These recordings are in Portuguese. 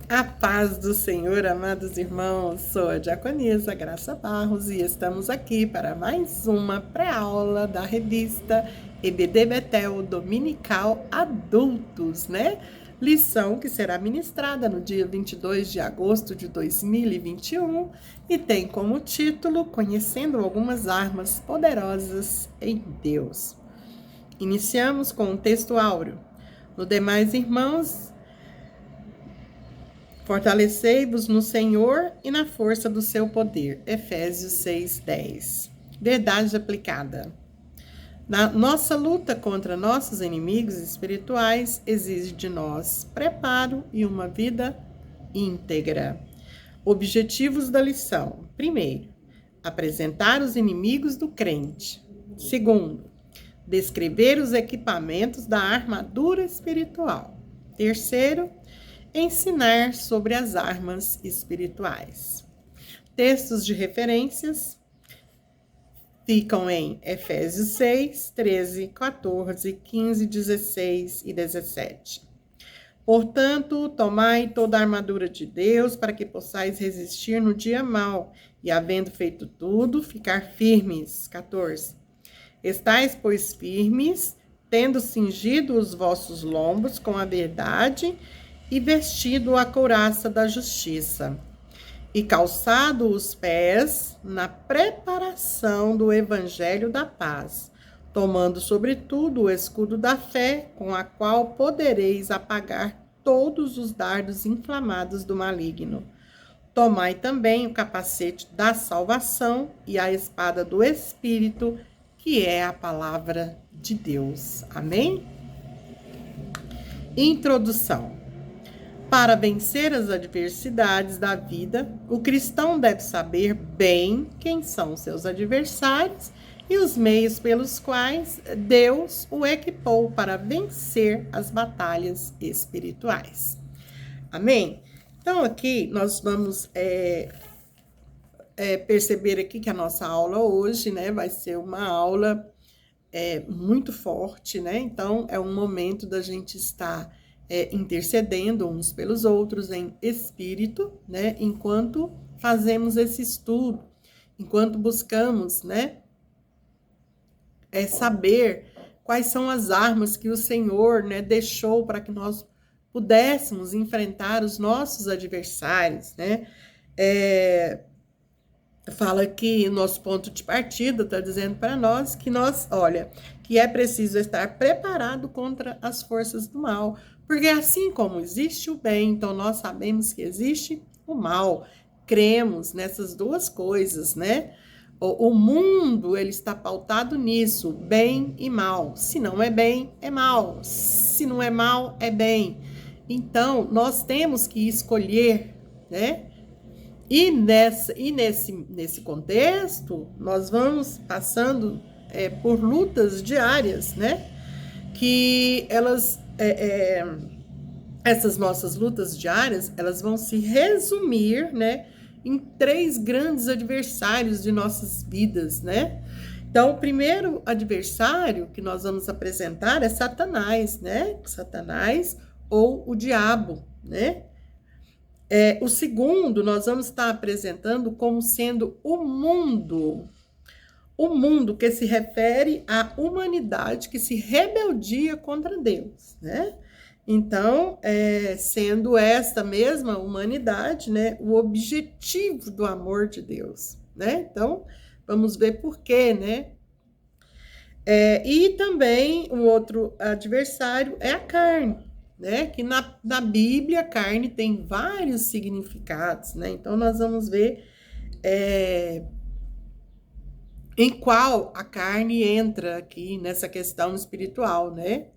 A paz do Senhor, amados irmãos, sou a diaconisa Graça Barros e estamos aqui para mais uma pré-aula da revista EBD Betel Dominical Adultos, né? Lição que será ministrada no dia 22 de agosto de 2021 e tem como título Conhecendo algumas armas poderosas em Deus. Iniciamos com o texto áureo. No demais, irmãos, fortalecei-vos no Senhor e na força do seu poder. Efésios 6:10. Verdade aplicada. Na nossa luta contra nossos inimigos espirituais exige de nós preparo e uma vida íntegra. Objetivos da lição. Primeiro, apresentar os inimigos do crente. Segundo, descrever os equipamentos da armadura espiritual. Terceiro, ensinar sobre as armas espirituais. Textos de referências ficam em Efésios 6, 13, 14, 15, 16 e 17. Portanto, tomai toda a armadura de Deus para que possais resistir no dia mau e, havendo feito tudo, ficar firmes. 14. Estais, pois, firmes, tendo cingido os vossos lombos com a verdade e vestido a couraça da justiça, e calçado os pés na preparação do evangelho da paz, tomando sobretudo o escudo da fé, com a qual podereis apagar todos os dardos inflamados do maligno. Tomai também o capacete da salvação e a espada do Espírito, que é a palavra de Deus. Amém? Introdução. Para vencer as adversidades da vida, o cristão deve saber bem quem são seus adversários e os meios pelos quais Deus o equipou para vencer as batalhas espirituais. Amém? Então, aqui nós vamos perceber aqui que a nossa aula hoje, né, vai ser uma aula muito forte, né? Então, é um momento da gente estar intercedendo uns pelos outros em espírito, né? Enquanto fazemos esse estudo, enquanto buscamos, né? Saber quais são as armas que o Senhor, né, deixou para que nós pudéssemos enfrentar os nossos adversários, né? Fala que nosso ponto de partida está dizendo para nós que que é preciso estar preparado contra as forças do mal, porque assim como existe o bem, então nós sabemos que existe o mal. Cremos nessas duas coisas, né? O mundo, ele está pautado nisso, bem e mal. Se não é bem, é mal. Se não é mal, é bem. Então, nós temos que escolher, né? E nesse contexto, nós vamos passando por lutas diárias, né? Que essas nossas lutas diárias, elas vão se resumir, né? Em 3 grandes adversários de nossas vidas, né? Então, o primeiro adversário que nós vamos apresentar é Satanás, né? Satanás ou o diabo, né? O segundo, nós vamos estar apresentando como sendo o mundo que se refere à humanidade que se rebeldia contra Deus, né? Então, sendo esta mesma humanidade, né, o objetivo do amor de Deus, né? Então, vamos ver por quê, né? E também o outro adversário é a carne, né? Que na Bíblia a carne tem vários significados, né? Então nós vamos ver em qual a carne entra aqui nessa questão espiritual, né?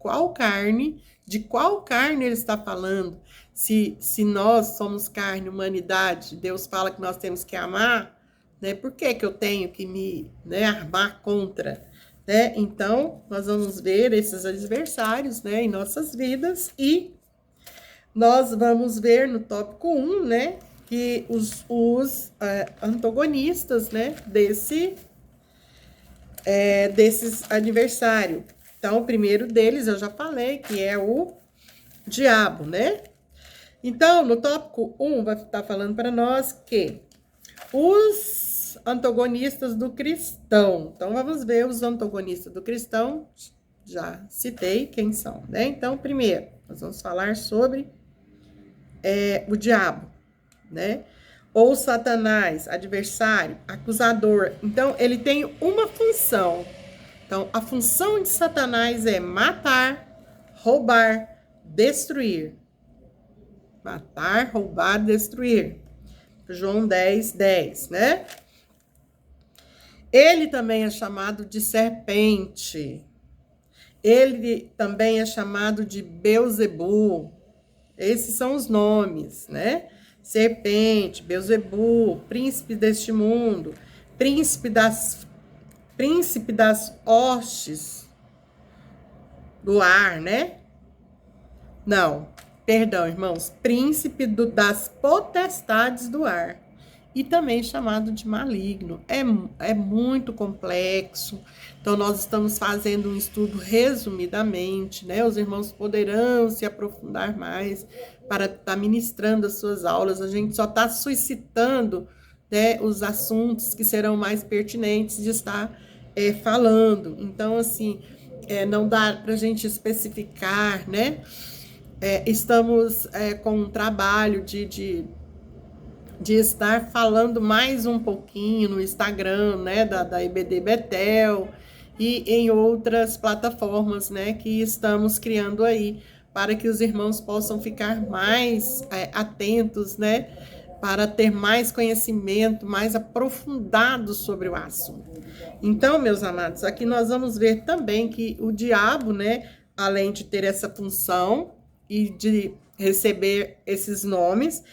De qual carne ele está falando? Se nós somos carne, humanidade, Deus fala que nós temos que amar, né? Por que eu tenho que me armar contra? Né? Então, nós vamos ver esses adversários, né, em nossas vidas e nós vamos ver no tópico 1, né, que os antagonistas, né, desses adversários. Então, o primeiro deles eu já falei, que é o diabo, né? Então, no tópico 1, vai estar falando para nós que os antagonistas do cristão. Então, vamos ver os antagonistas do cristão. Já citei quem são, né? Então, primeiro, nós vamos falar sobre o diabo, né? Ou Satanás, adversário, acusador. Então, ele tem uma função. Então, a função de Satanás é matar, roubar, destruir. Matar, roubar, destruir. João 10, 10, né? Ele também é chamado de serpente. Ele também é chamado de Beuzebu. Esses são os nomes, né? Serpente, Beuzebu, príncipe deste mundo, príncipe das hostes do ar, né? Não, perdão, irmãos, príncipe das potestades do ar. E também chamado de maligno. É muito complexo. Então, nós estamos fazendo um estudo resumidamente, né? Os irmãos poderão se aprofundar mais para estar ministrando as suas aulas. A gente só está suscitando, né, os assuntos que serão mais pertinentes de estar falando. Então, assim, não dá para a gente especificar, né? Estamos com um trabalho de estar falando mais um pouquinho no Instagram, né, da IBD Betel e em outras plataformas, né, que estamos criando aí, para que os irmãos possam ficar mais atentos, né, para ter mais conhecimento, mais aprofundado sobre o assunto. Então, meus amados, aqui nós vamos ver também que o diabo, né, além de ter essa função e de receber esses nomes,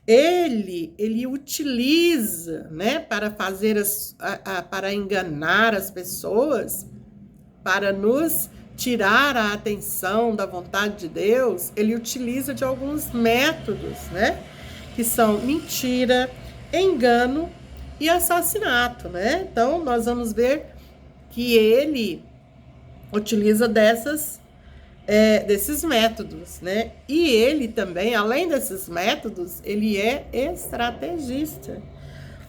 ele utiliza, né, para fazer para enganar as pessoas, para nos tirar a atenção da vontade de Deus. Ele utiliza de alguns métodos, né, que são mentira, engano e assassinato, né? Então, nós vamos ver que ele utiliza desses métodos, né? E ele também, além desses métodos, ele é estrategista.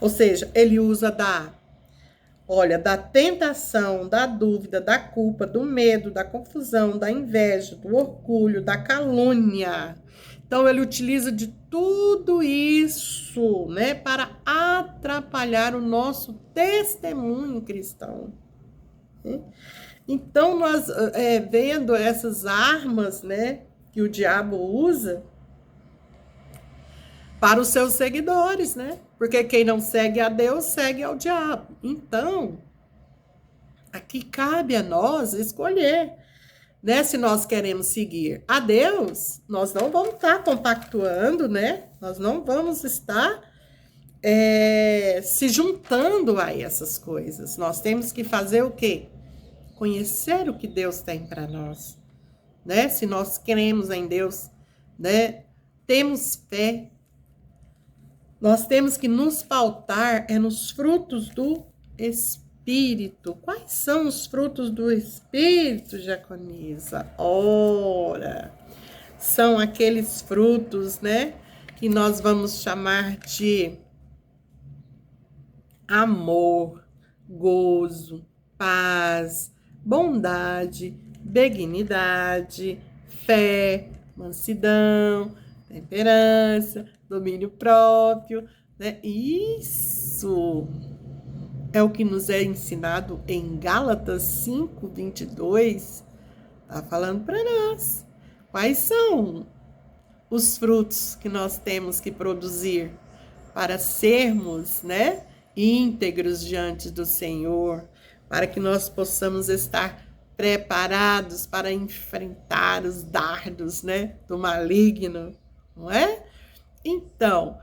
Ou seja, ele usa da tentação, da dúvida, da culpa, do medo, da confusão, da inveja, do orgulho, da calúnia. Então, ele utiliza de tudo isso, né, para atrapalhar o nosso testemunho cristão. Então, nós vendo essas armas, né, que o diabo usa para os seus seguidores, né? Porque quem não segue a Deus, segue ao diabo. Então, aqui cabe a nós escolher, né? Se nós queremos seguir a Deus, nós não vamos estar compactuando, né? Nós não vamos estar se juntando a essas coisas. Nós temos que fazer o quê? Conhecer o que Deus tem para nós, né? Se nós cremos em Deus, né? Temos fé. Nós temos que nos pautar nos frutos do Espírito. Quais são os frutos do Espírito, Diaconisa? Ora, são aqueles frutos, né, que nós vamos chamar de amor, gozo, paz, bondade, benignidade, fé, mansidão, temperança, domínio próprio, né? Isso é o que nos é ensinado em Gálatas 5:22. Tá falando para nós. Quais são os frutos que nós temos que produzir para sermos, né, íntegros diante do Senhor, para que nós possamos estar preparados para enfrentar os dardos, né, do maligno, não é? Então,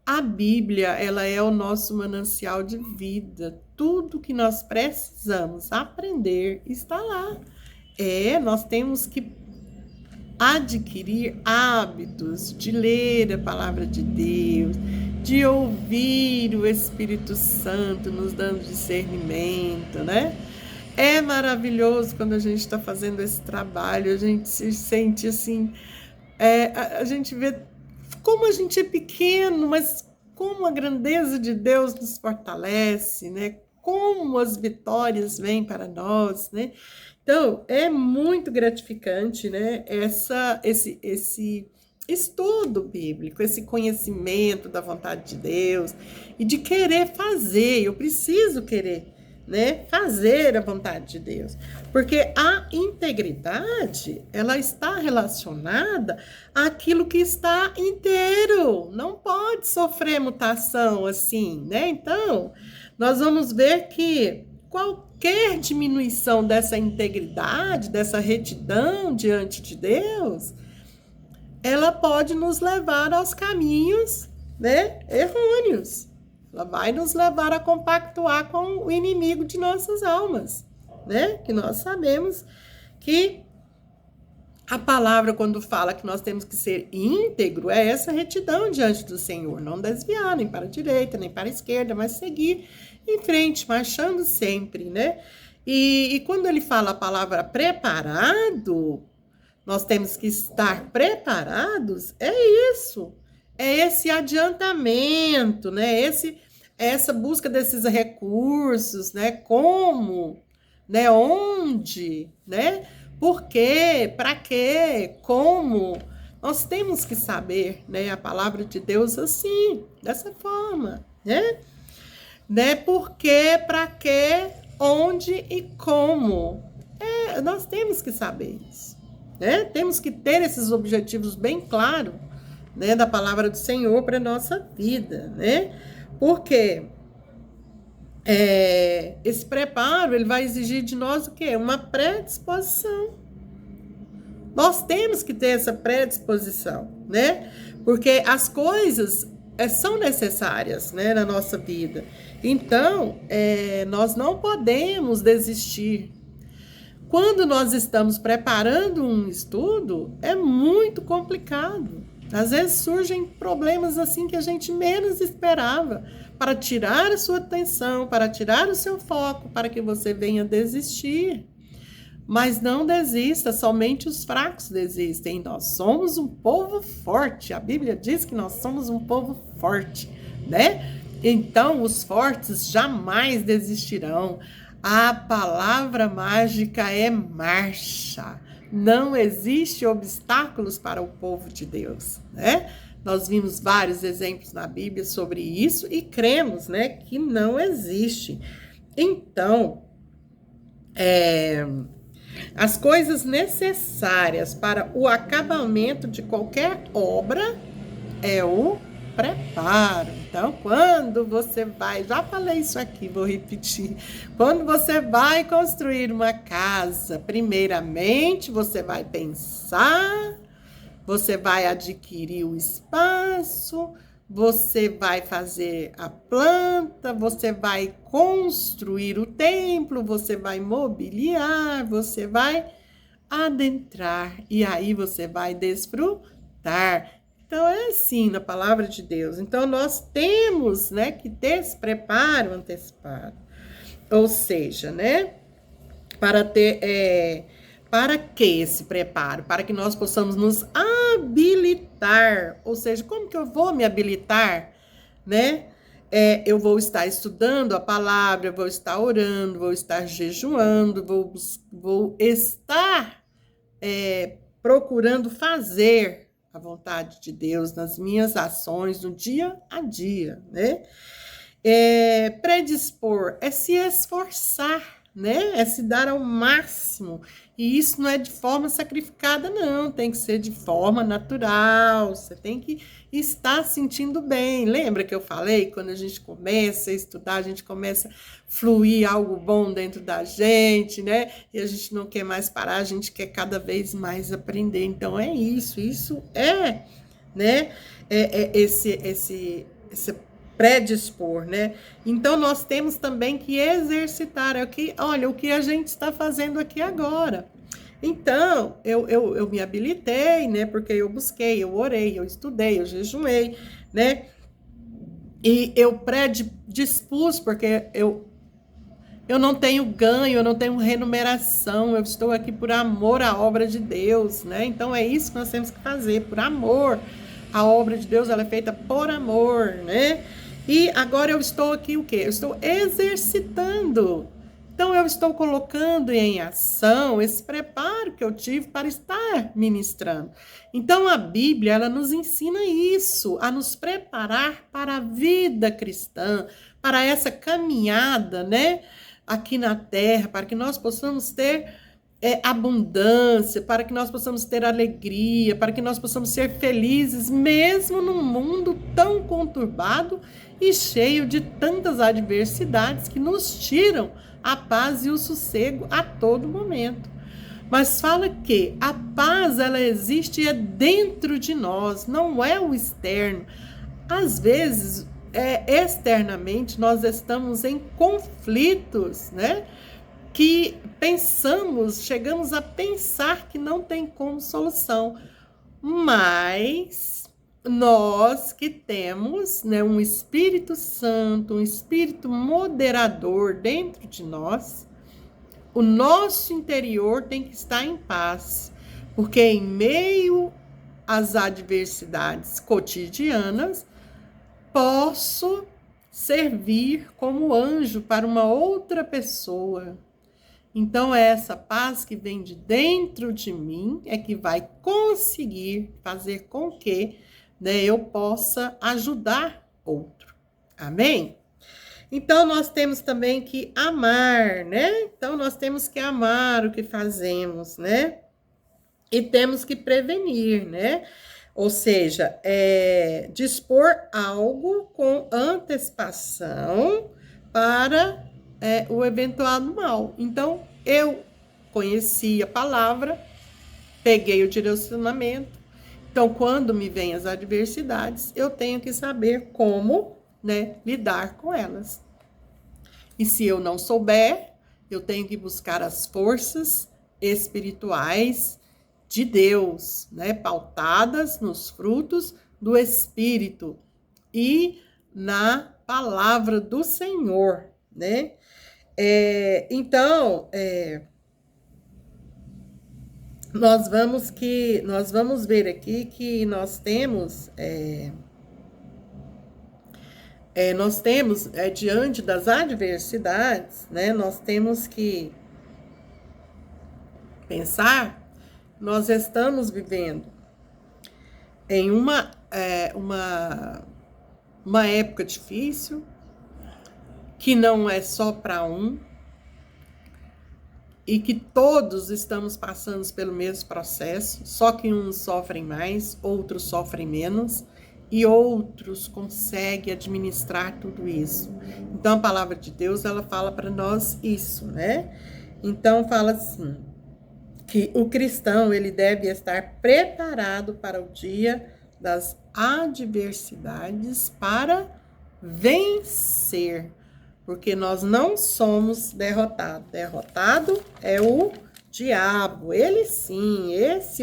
a Bíblia, ela é o nosso manancial de vida. Tudo que nós precisamos aprender está lá. Nós temos que adquirir hábitos de ler a palavra de Deus, de ouvir o Espírito Santo nos dando discernimento, né? É maravilhoso quando a gente está fazendo esse trabalho, a gente se sente assim, a gente vê como a gente é pequeno, mas como a grandeza de Deus nos fortalece, né? Como as vitórias vêm para nós, né? Então, é muito gratificante, né? Esse estudo bíblico, esse conhecimento da vontade de Deus e de querer fazer. Eu preciso querer, né? Fazer a vontade de Deus, porque a integridade ela está relacionada àquilo que está inteiro. Não pode sofrer mutação assim, né? Então, nós vamos ver que qualquer diminuição dessa integridade, dessa retidão diante de Deus, ela pode nos levar aos caminhos, né, errôneos. Ela vai nos levar a compactuar com o inimigo de nossas almas, né? Que nós sabemos que a palavra, quando fala que nós temos que ser íntegro, é essa retidão diante do Senhor. Não desviar nem para a direita, nem para a esquerda, mas seguir em frente, marchando sempre, né? E quando ele fala a palavra preparado, nós temos que estar preparados, é isso. É esse adiantamento, né? Essa busca desses recursos, né? Como, né? Onde, né? Por quê? Para quê? Como? Nós temos que saber, né? A palavra de Deus assim, dessa forma, né? Por quê? Para quê? Onde e como? Nós temos que saber isso, né? Temos que ter esses objetivos bem claros, né, da palavra do Senhor para a nossa vida, né? Porque esse preparo, ele vai exigir de nós o quê? Uma predisposição. Nós temos que ter essa predisposição, né? Porque as coisas são necessárias, né, na nossa vida. Então, nós não podemos desistir. Quando nós estamos preparando um estudo, é muito complicado. Às vezes surgem problemas assim que a gente menos esperava, para tirar a sua atenção, para tirar o seu foco, para que você venha desistir. Mas não desista, somente os fracos desistem. Nós somos um povo forte. A Bíblia diz que nós somos um povo forte, né? Então, os fortes jamais desistirão. A palavra mágica é marcha. Não existe obstáculos para o povo de Deus, né? Nós vimos vários exemplos na Bíblia sobre isso e cremos, né, que não existe. Então, as coisas necessárias para o acabamento de qualquer obra é o preparo. Então, quando você vai, já falei isso aqui, vou repetir. Quando você vai construir uma casa, primeiramente você vai pensar, você vai adquirir o espaço, você vai fazer a planta, você vai construir o templo, você vai mobiliar, você vai adentrar e aí você vai desfrutar. Então, é assim na palavra de Deus. Então, nós temos, né, que ter esse preparo antecipado. Ou seja, né, para que esse preparo? Para que nós possamos nos habilitar. Ou seja, como que eu vou me habilitar, né? Eu vou estar estudando a palavra, vou estar orando, vou estar jejuando, vou estar procurando fazer a vontade de Deus nas minhas ações no dia a dia, né? Predispor é se esforçar, né? É se dar ao máximo. E isso não é de forma sacrificada, não. Tem que ser de forma natural. Você tem que estar sentindo bem. Lembra que eu falei? Quando a gente começa a estudar, a gente começa a fluir algo bom dentro da gente, né? E a gente não quer mais parar, a gente quer cada vez mais aprender. Então, é isso. Isso é, né? Esse predispor, né? Então, nós temos também que exercitar. Olha, o que a gente está fazendo aqui agora. Então, eu me habilitei, né? Porque eu busquei, eu orei, eu estudei, eu jejuei, né? E eu predispus, porque eu não tenho ganho, eu não tenho remuneração, eu estou aqui por amor à obra de Deus, né? Então, é isso que nós temos que fazer, por amor A obra de Deus, ela é feita por amor, né? E agora eu estou aqui o quê? Eu estou exercitando. Então eu estou colocando em ação esse preparo que eu tive para estar ministrando. Então a Bíblia, ela nos ensina isso, a nos preparar para a vida cristã, para essa caminhada, né, aqui na terra, para que nós possamos ter abundância, para que nós possamos ter alegria, para que nós possamos ser felizes, mesmo num mundo tão conturbado e cheio de tantas adversidades que nos tiram a paz e o sossego a todo momento. Mas fala que a paz, ela existe dentro de nós, não é o externo. Às vezes, externamente, nós estamos em conflitos, né? Que chegamos a pensar que não tem como solução. Mas nós que temos, né, um Espírito Santo, um Espírito moderador dentro de nós, o nosso interior tem que estar em paz, porque em meio às adversidades cotidianas, posso servir como anjo para uma outra pessoa. Então, é essa paz que vem de dentro de mim é que vai conseguir fazer com que, né, eu possa ajudar outro. Amém? Então, nós temos também que amar, né? Então, nós temos que amar o que fazemos, né? E temos que prevenir, né? Ou seja, dispor algo com antecipação para o eventual mal. Então, eu conheci a palavra, peguei o direcionamento. Então, quando me vêm as adversidades, eu tenho que saber como, né, lidar com elas. E se eu não souber, eu tenho que buscar as forças espirituais de Deus, né, pautadas nos frutos do Espírito e na palavra do Senhor, né? Então, nós vamos ver aqui que nós temos diante das adversidades, né? Nós temos que pensar, nós estamos vivendo em uma época difícil, que não é só para um, e que todos estamos passando pelo mesmo processo, só que uns sofrem mais, outros sofrem menos, e outros conseguem administrar tudo isso. Então, a palavra de Deus, ela fala para nós isso, né? Então, fala assim, que o cristão, ele deve estar preparado para o dia das adversidades para vencer, porque nós não somos derrotados. Derrotado é o diabo. Ele sim,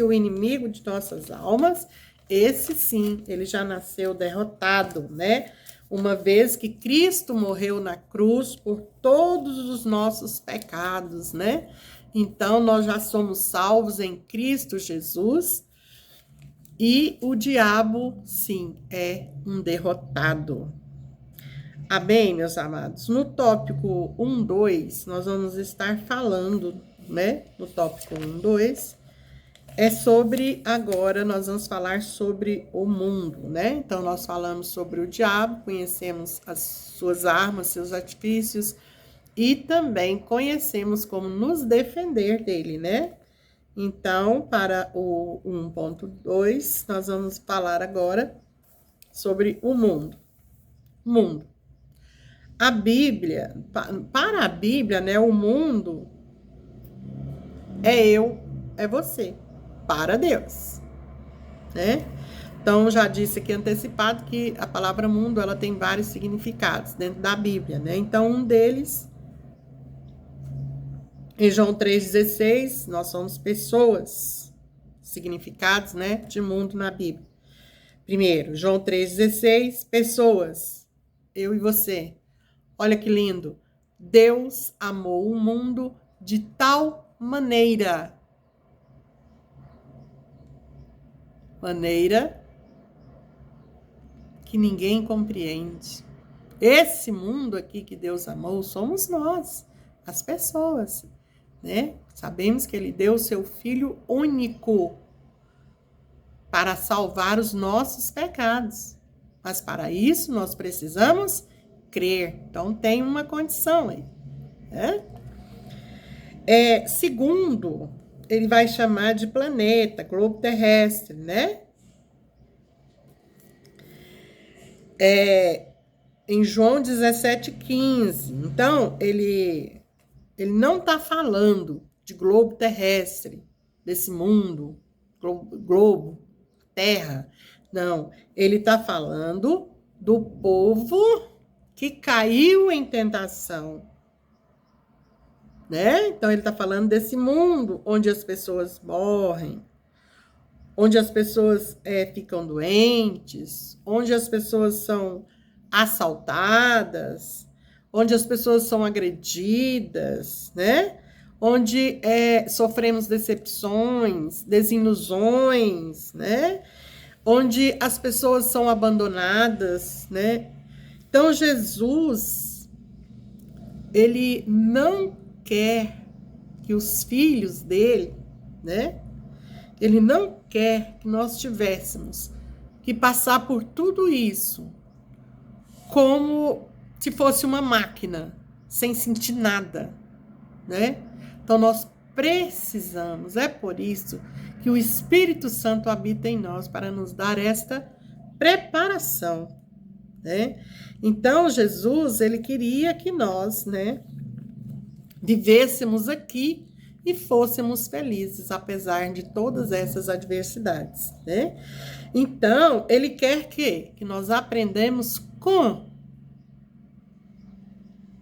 o inimigo de nossas almas, esse sim, ele já nasceu derrotado, né? Uma vez que Cristo morreu na cruz por todos os nossos pecados, né? Então, nós já somos salvos em Cristo Jesus. E o diabo, sim, é um derrotado. Amém, meus amados? No tópico 1, 2, nós vamos estar falando, né? No tópico 1, 2, agora nós vamos falar sobre o mundo, né? Então, nós falamos sobre o diabo, conhecemos as suas armas, seus artifícios, e também conhecemos como nos defender dele, né? Então, para o 1.2, nós vamos falar agora sobre o mundo. Mundo. A Bíblia, para a Bíblia, né, o mundo é eu, é você, para Deus, né? Então, já disse aqui antecipado que a palavra mundo, ela tem vários significados dentro da Bíblia, né? Então, um deles, em João 3,16, nós somos pessoas, significados, né, de mundo na Bíblia. Primeiro, João 3,16, pessoas, eu e você. Olha que lindo. Deus amou o mundo de tal maneira que ninguém compreende. Esse mundo aqui que Deus amou somos nós, as pessoas, né? Sabemos que Ele deu o seu Filho único para salvar os nossos pecados. Mas para isso nós precisamos crer. Então tem uma condição aí, né? Segundo, ele vai chamar de planeta, globo terrestre, né? Em João 17,15. Então, ele não está falando de globo terrestre, desse mundo, globo, terra. Não, ele está falando do povo que caiu em tentação, né? Então, ele está falando desse mundo onde as pessoas morrem, onde as pessoas ficam doentes, onde as pessoas são assaltadas, onde as pessoas são agredidas, né? Onde sofremos decepções, desilusões, né? Onde as pessoas são abandonadas, né? Então, Jesus, ele não quer que os filhos dele, né? Ele não quer que nós tivéssemos que passar por tudo isso como se fosse uma máquina, sem sentir nada, né? Então, nós precisamos, é por isso que o Espírito Santo habita em nós, para nos dar esta preparação, né? Então, Jesus, ele queria que nós, né, vivêssemos aqui e fôssemos felizes, apesar de todas essas adversidades, né? Então, ele quer que nós aprendemos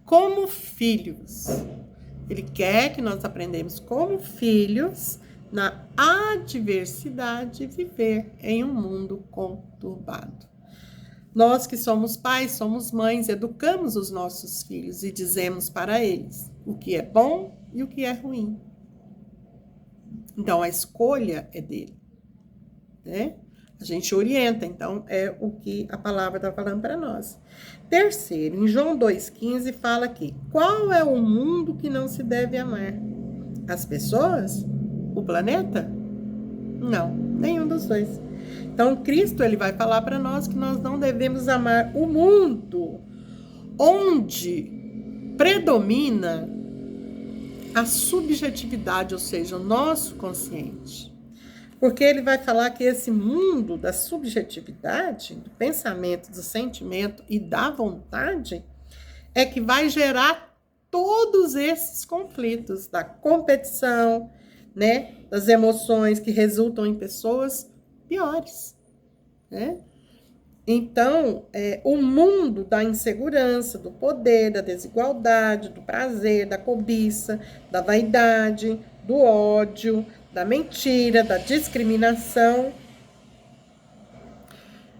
como filhos. Ele quer que nós aprendemos como filhos, na adversidade, viver em um mundo conturbado. Nós que somos pais, somos mães, educamos os nossos filhos e dizemos para eles o que é bom e o que é ruim. Então, a escolha é dele, né? A gente orienta, então é o que a palavra está falando para nós. Terceiro, em João 2,15 fala aqui: qual é o mundo que não se deve amar? As pessoas? O planeta? Não, nenhum dos dois. Então, Cristo, ele vai falar para nós que nós não devemos amar o mundo onde predomina a subjetividade, ou seja, o nosso consciente. Porque ele vai falar que esse mundo da subjetividade, do pensamento, do sentimento e da vontade, é que vai gerar todos esses conflitos da competição, né, das emoções que resultam em pessoas piores, né? Então, o mundo da insegurança, do poder, da desigualdade, do prazer, da cobiça, da vaidade, do ódio, da mentira, da discriminação.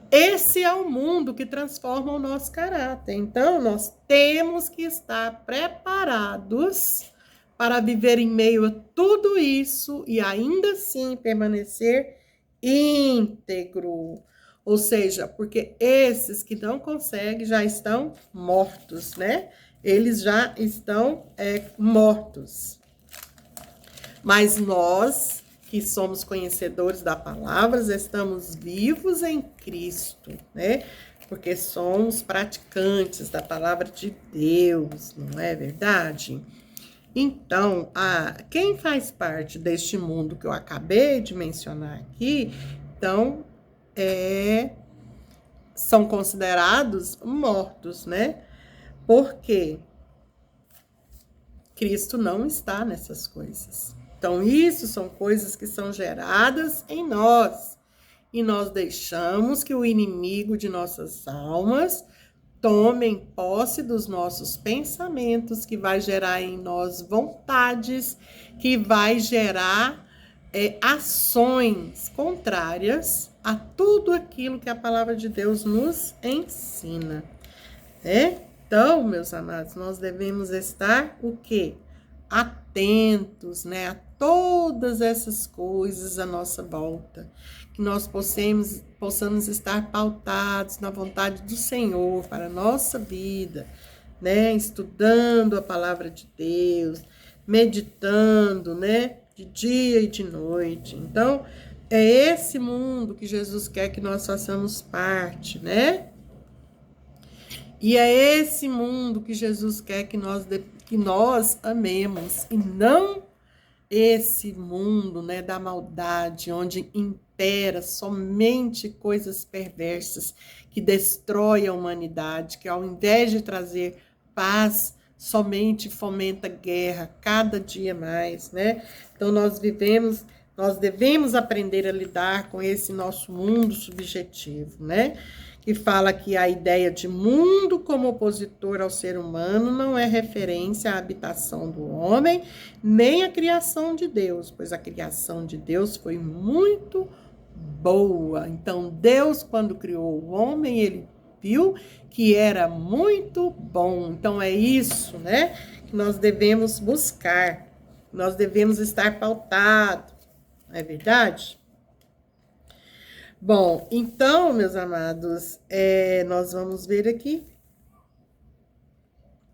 Esse é o mundo que transforma o nosso caráter. Então, nós temos que estar preparados para viver em meio a tudo isso e ainda assim permanecer íntegro. Ou seja, porque esses que não conseguem já estão mortos, né? Eles já estão mortos. Mas nós, que somos conhecedores da palavra, estamos vivos em Cristo, né? Porque somos praticantes da palavra de Deus, não é verdade? Então, quem faz parte deste mundo que eu acabei de mencionar aqui, então, são considerados mortos, né? Porque Cristo não está nessas coisas. Então, isso são coisas que são geradas em nós. E nós deixamos que o inimigo de nossas almas tome posse dos nossos pensamentos, que vai gerar em nós vontades, que vai gerar ações contrárias a tudo aquilo que a palavra de Deus nos ensina. Então, meus amados, nós devemos estar o quê? atentos, né, a todas essas coisas à nossa volta, que nós possamos estar pautados na vontade do Senhor para a nossa vida, né, estudando a palavra de Deus, meditando, né, de dia e de noite. Então, é esse mundo que Jesus quer que nós façamos parte, né? E é esse mundo que Jesus quer que nós amemos, e não esse mundo, né, da maldade, onde impera somente coisas perversas que destroem a humanidade, que ao invés de trazer paz, somente fomenta guerra cada dia mais, né? Então nós devemos aprender a lidar com esse nosso mundo subjetivo, né? Que fala que a ideia de mundo como opositor ao ser humano não é referência à habitação do homem, nem à criação de Deus, pois a criação de Deus foi muito boa. Então, Deus, quando criou o homem, ele viu que era muito bom. Então, é isso, né, que nós devemos buscar, nós devemos estar pautados, não é verdade? Bom, então, meus amados, nós vamos ver aqui.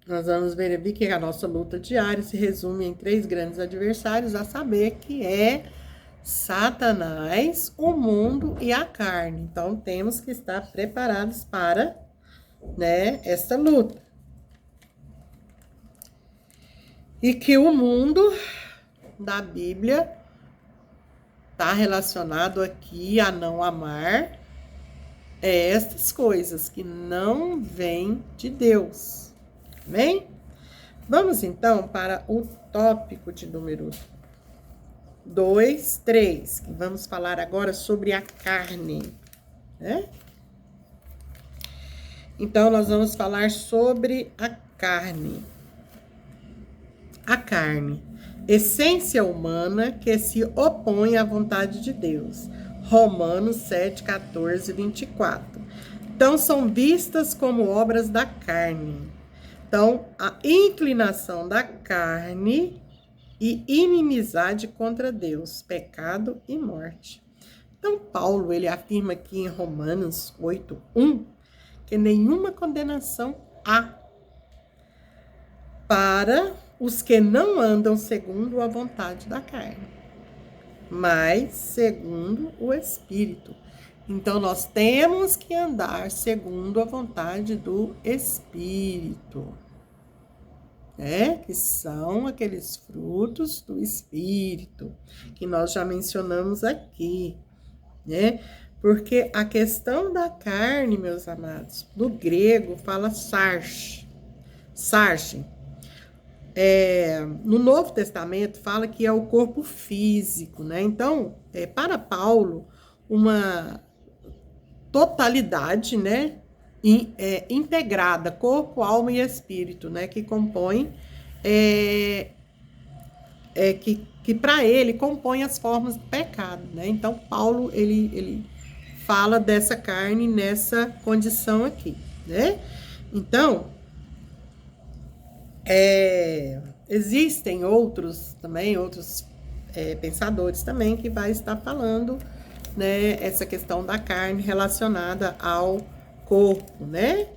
Nós vamos ver aqui que a nossa luta diária se resume em 3 grandes adversários, a saber que é Satanás, o mundo e a carne. Então, temos que estar preparados para, né, essa luta. E que o mundo da Bíblia está relacionado aqui a não amar estas coisas que não vêm de Deus. Amém? Vamos então para o tópico de número 2, 3, que vamos falar agora sobre a carne, né? Então, nós vamos falar sobre a carne. A carne, essência humana que se opõe à vontade de Deus. Romanos 7, 14, 24. Então, são vistas como obras da carne. Então, a inclinação da carne e inimizade contra Deus, pecado e morte. Então, Paulo, ele afirma aqui em Romanos 8, 1, que nenhuma condenação há para os que não andam segundo a vontade da carne, mas segundo o Espírito. Então, nós temos que andar segundo a vontade do Espírito, né? Que são aqueles frutos do Espírito, que nós já mencionamos aqui, né? Porque a questão da carne, meus amados, no grego fala sarx. No Novo Testamento fala que é o corpo físico, né? Então, para Paulo, uma totalidade, né, integrada, corpo, alma e espírito, né, que compõe, que para ele compõe as formas do pecado, né? Então, Paulo, ele fala dessa carne nessa condição aqui, né? Então, existem outros pensadores também que vai estar falando, né, essa questão da carne relacionada ao corpo, né,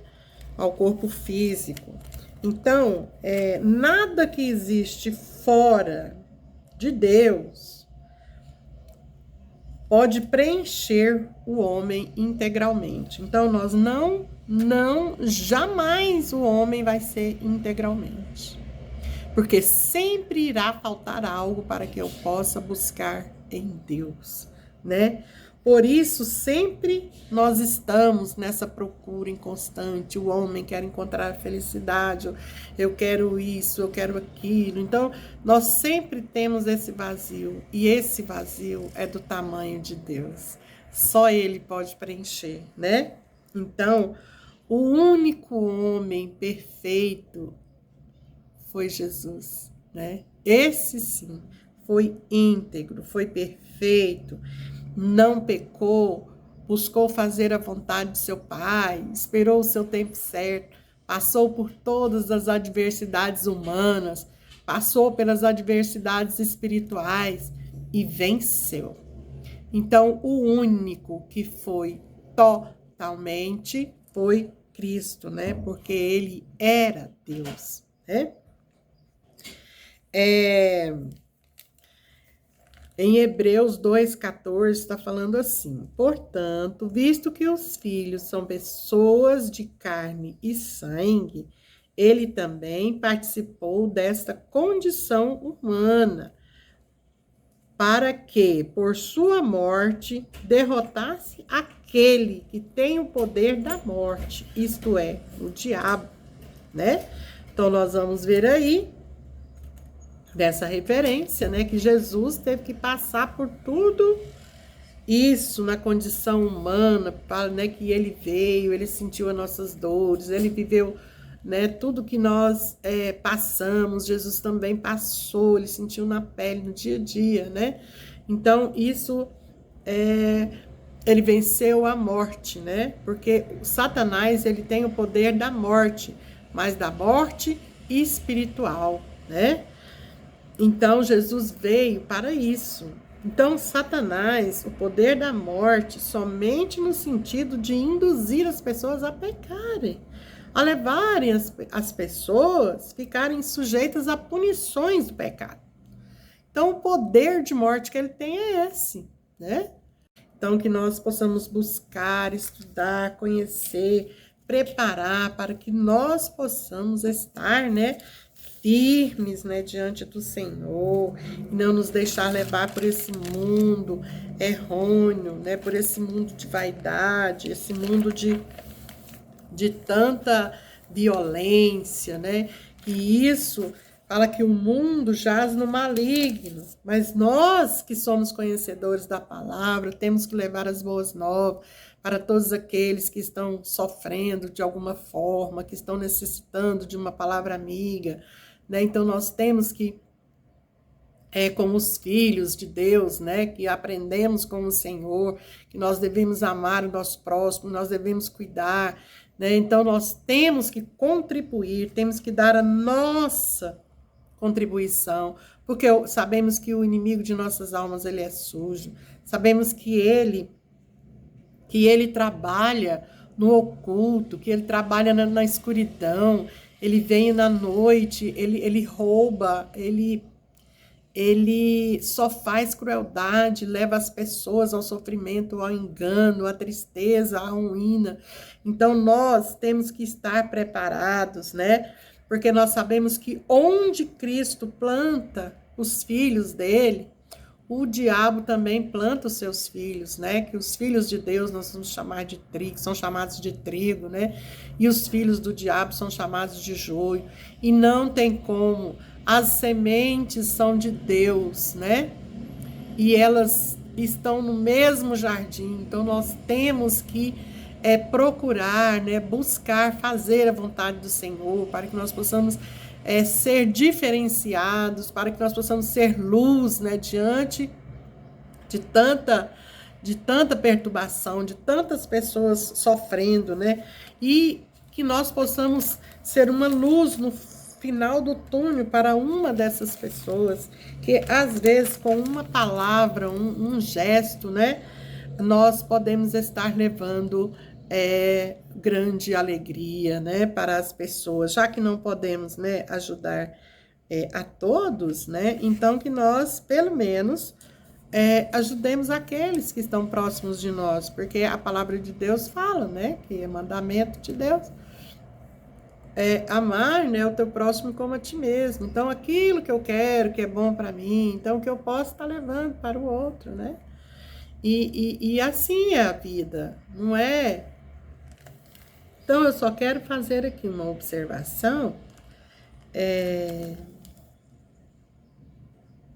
ao corpo físico. Então, nada que existe fora de Deus pode preencher o homem integralmente. Então, nós jamais o homem vai ser integralmente. Porque sempre irá faltar algo para que eu possa buscar em Deus, né? Por isso, sempre nós estamos nessa procura inconstante. O homem quer encontrar felicidade, eu quero isso, eu quero aquilo. Então, nós sempre temos esse vazio. E esse vazio é do tamanho de Deus. Só Ele pode preencher, né? Então, o único homem perfeito foi Jesus, né? Esse sim, foi íntegro, foi perfeito, não pecou, buscou fazer a vontade de seu Pai, esperou o seu tempo certo, passou por todas as adversidades humanas, passou pelas adversidades espirituais e venceu. Então, o único que foi totalmente foi Cristo, né? Porque ele era Deus, né? Em Hebreus 2,14 está falando assim: portanto, visto que os filhos são pessoas de carne e sangue, ele também participou desta condição humana, para que, por sua morte, derrotasse aquele que tem o poder da morte, isto é, o diabo, né? Então, nós vamos ver aí, dessa referência, né, que Jesus teve que passar por tudo isso na condição humana, né, que ele veio, ele sentiu as nossas dores, ele viveu, né, tudo que nós passamos, Jesus também passou, ele sentiu na pele, no dia a dia, né? Então, isso, ele venceu a morte, né? Porque o Satanás, ele tem o poder da morte, mas da morte espiritual, né? Então, Jesus veio para isso. Então, Satanás, o poder da morte, somente no sentido de induzir as pessoas a pecarem, a levarem as pessoas ficarem sujeitas a punições do pecado. Então, o poder de morte que ele tem é esse, né? Então, que nós possamos buscar, estudar, conhecer, preparar para que nós possamos estar, né, firmes, né, diante do Senhor, e não nos deixar levar por esse mundo errôneo, né, por esse mundo de vaidade, esse mundo de tanta violência, né, e isso fala que o mundo jaz no maligno, mas nós que somos conhecedores da palavra, temos que levar as boas novas para todos aqueles que estão sofrendo de alguma forma, que estão necessitando de uma palavra amiga, né? Então, nós temos que, como os filhos de Deus, né, que aprendemos com o Senhor, que nós devemos amar o nosso próximo, nós devemos cuidar, né? Então, nós temos que contribuir, temos que dar a nossa contribuição, porque sabemos que o inimigo de nossas almas, ele é sujo, sabemos que ele trabalha no oculto, que ele trabalha na escuridão, ele vem na noite, ele rouba, ele só faz crueldade, leva as pessoas ao sofrimento, ao engano, à tristeza, à ruína. Então, nós temos que estar preparados, né? Porque nós sabemos que onde Cristo planta os filhos dele, o diabo também planta os seus filhos, né? Que os filhos de Deus nós vamos chamar de trigo, são chamados de trigo, né? E os filhos do diabo são chamados de joio. E não tem como. As sementes são de Deus, né? E elas estão no mesmo jardim. Então nós temos que procurar, né? Buscar fazer a vontade do Senhor para que nós possamos ser diferenciados, para que nós possamos ser luz, né, diante de tanta perturbação, de tantas pessoas sofrendo, né, e que nós possamos ser uma luz no final do túnel para uma dessas pessoas, que às vezes com uma palavra, um gesto, né, nós podemos estar levando grande alegria, né, para as pessoas, já que não podemos, né, ajudar a todos, né, então que nós, pelo menos, ajudemos aqueles que estão próximos de nós, porque a palavra de Deus fala, né, que é mandamento de Deus, amar, né, o teu próximo como a ti mesmo. Então, aquilo que eu quero, que é bom para mim, então que eu posso estar levando para o outro, né, e assim é a vida, não é? Então, eu só quero fazer aqui uma observação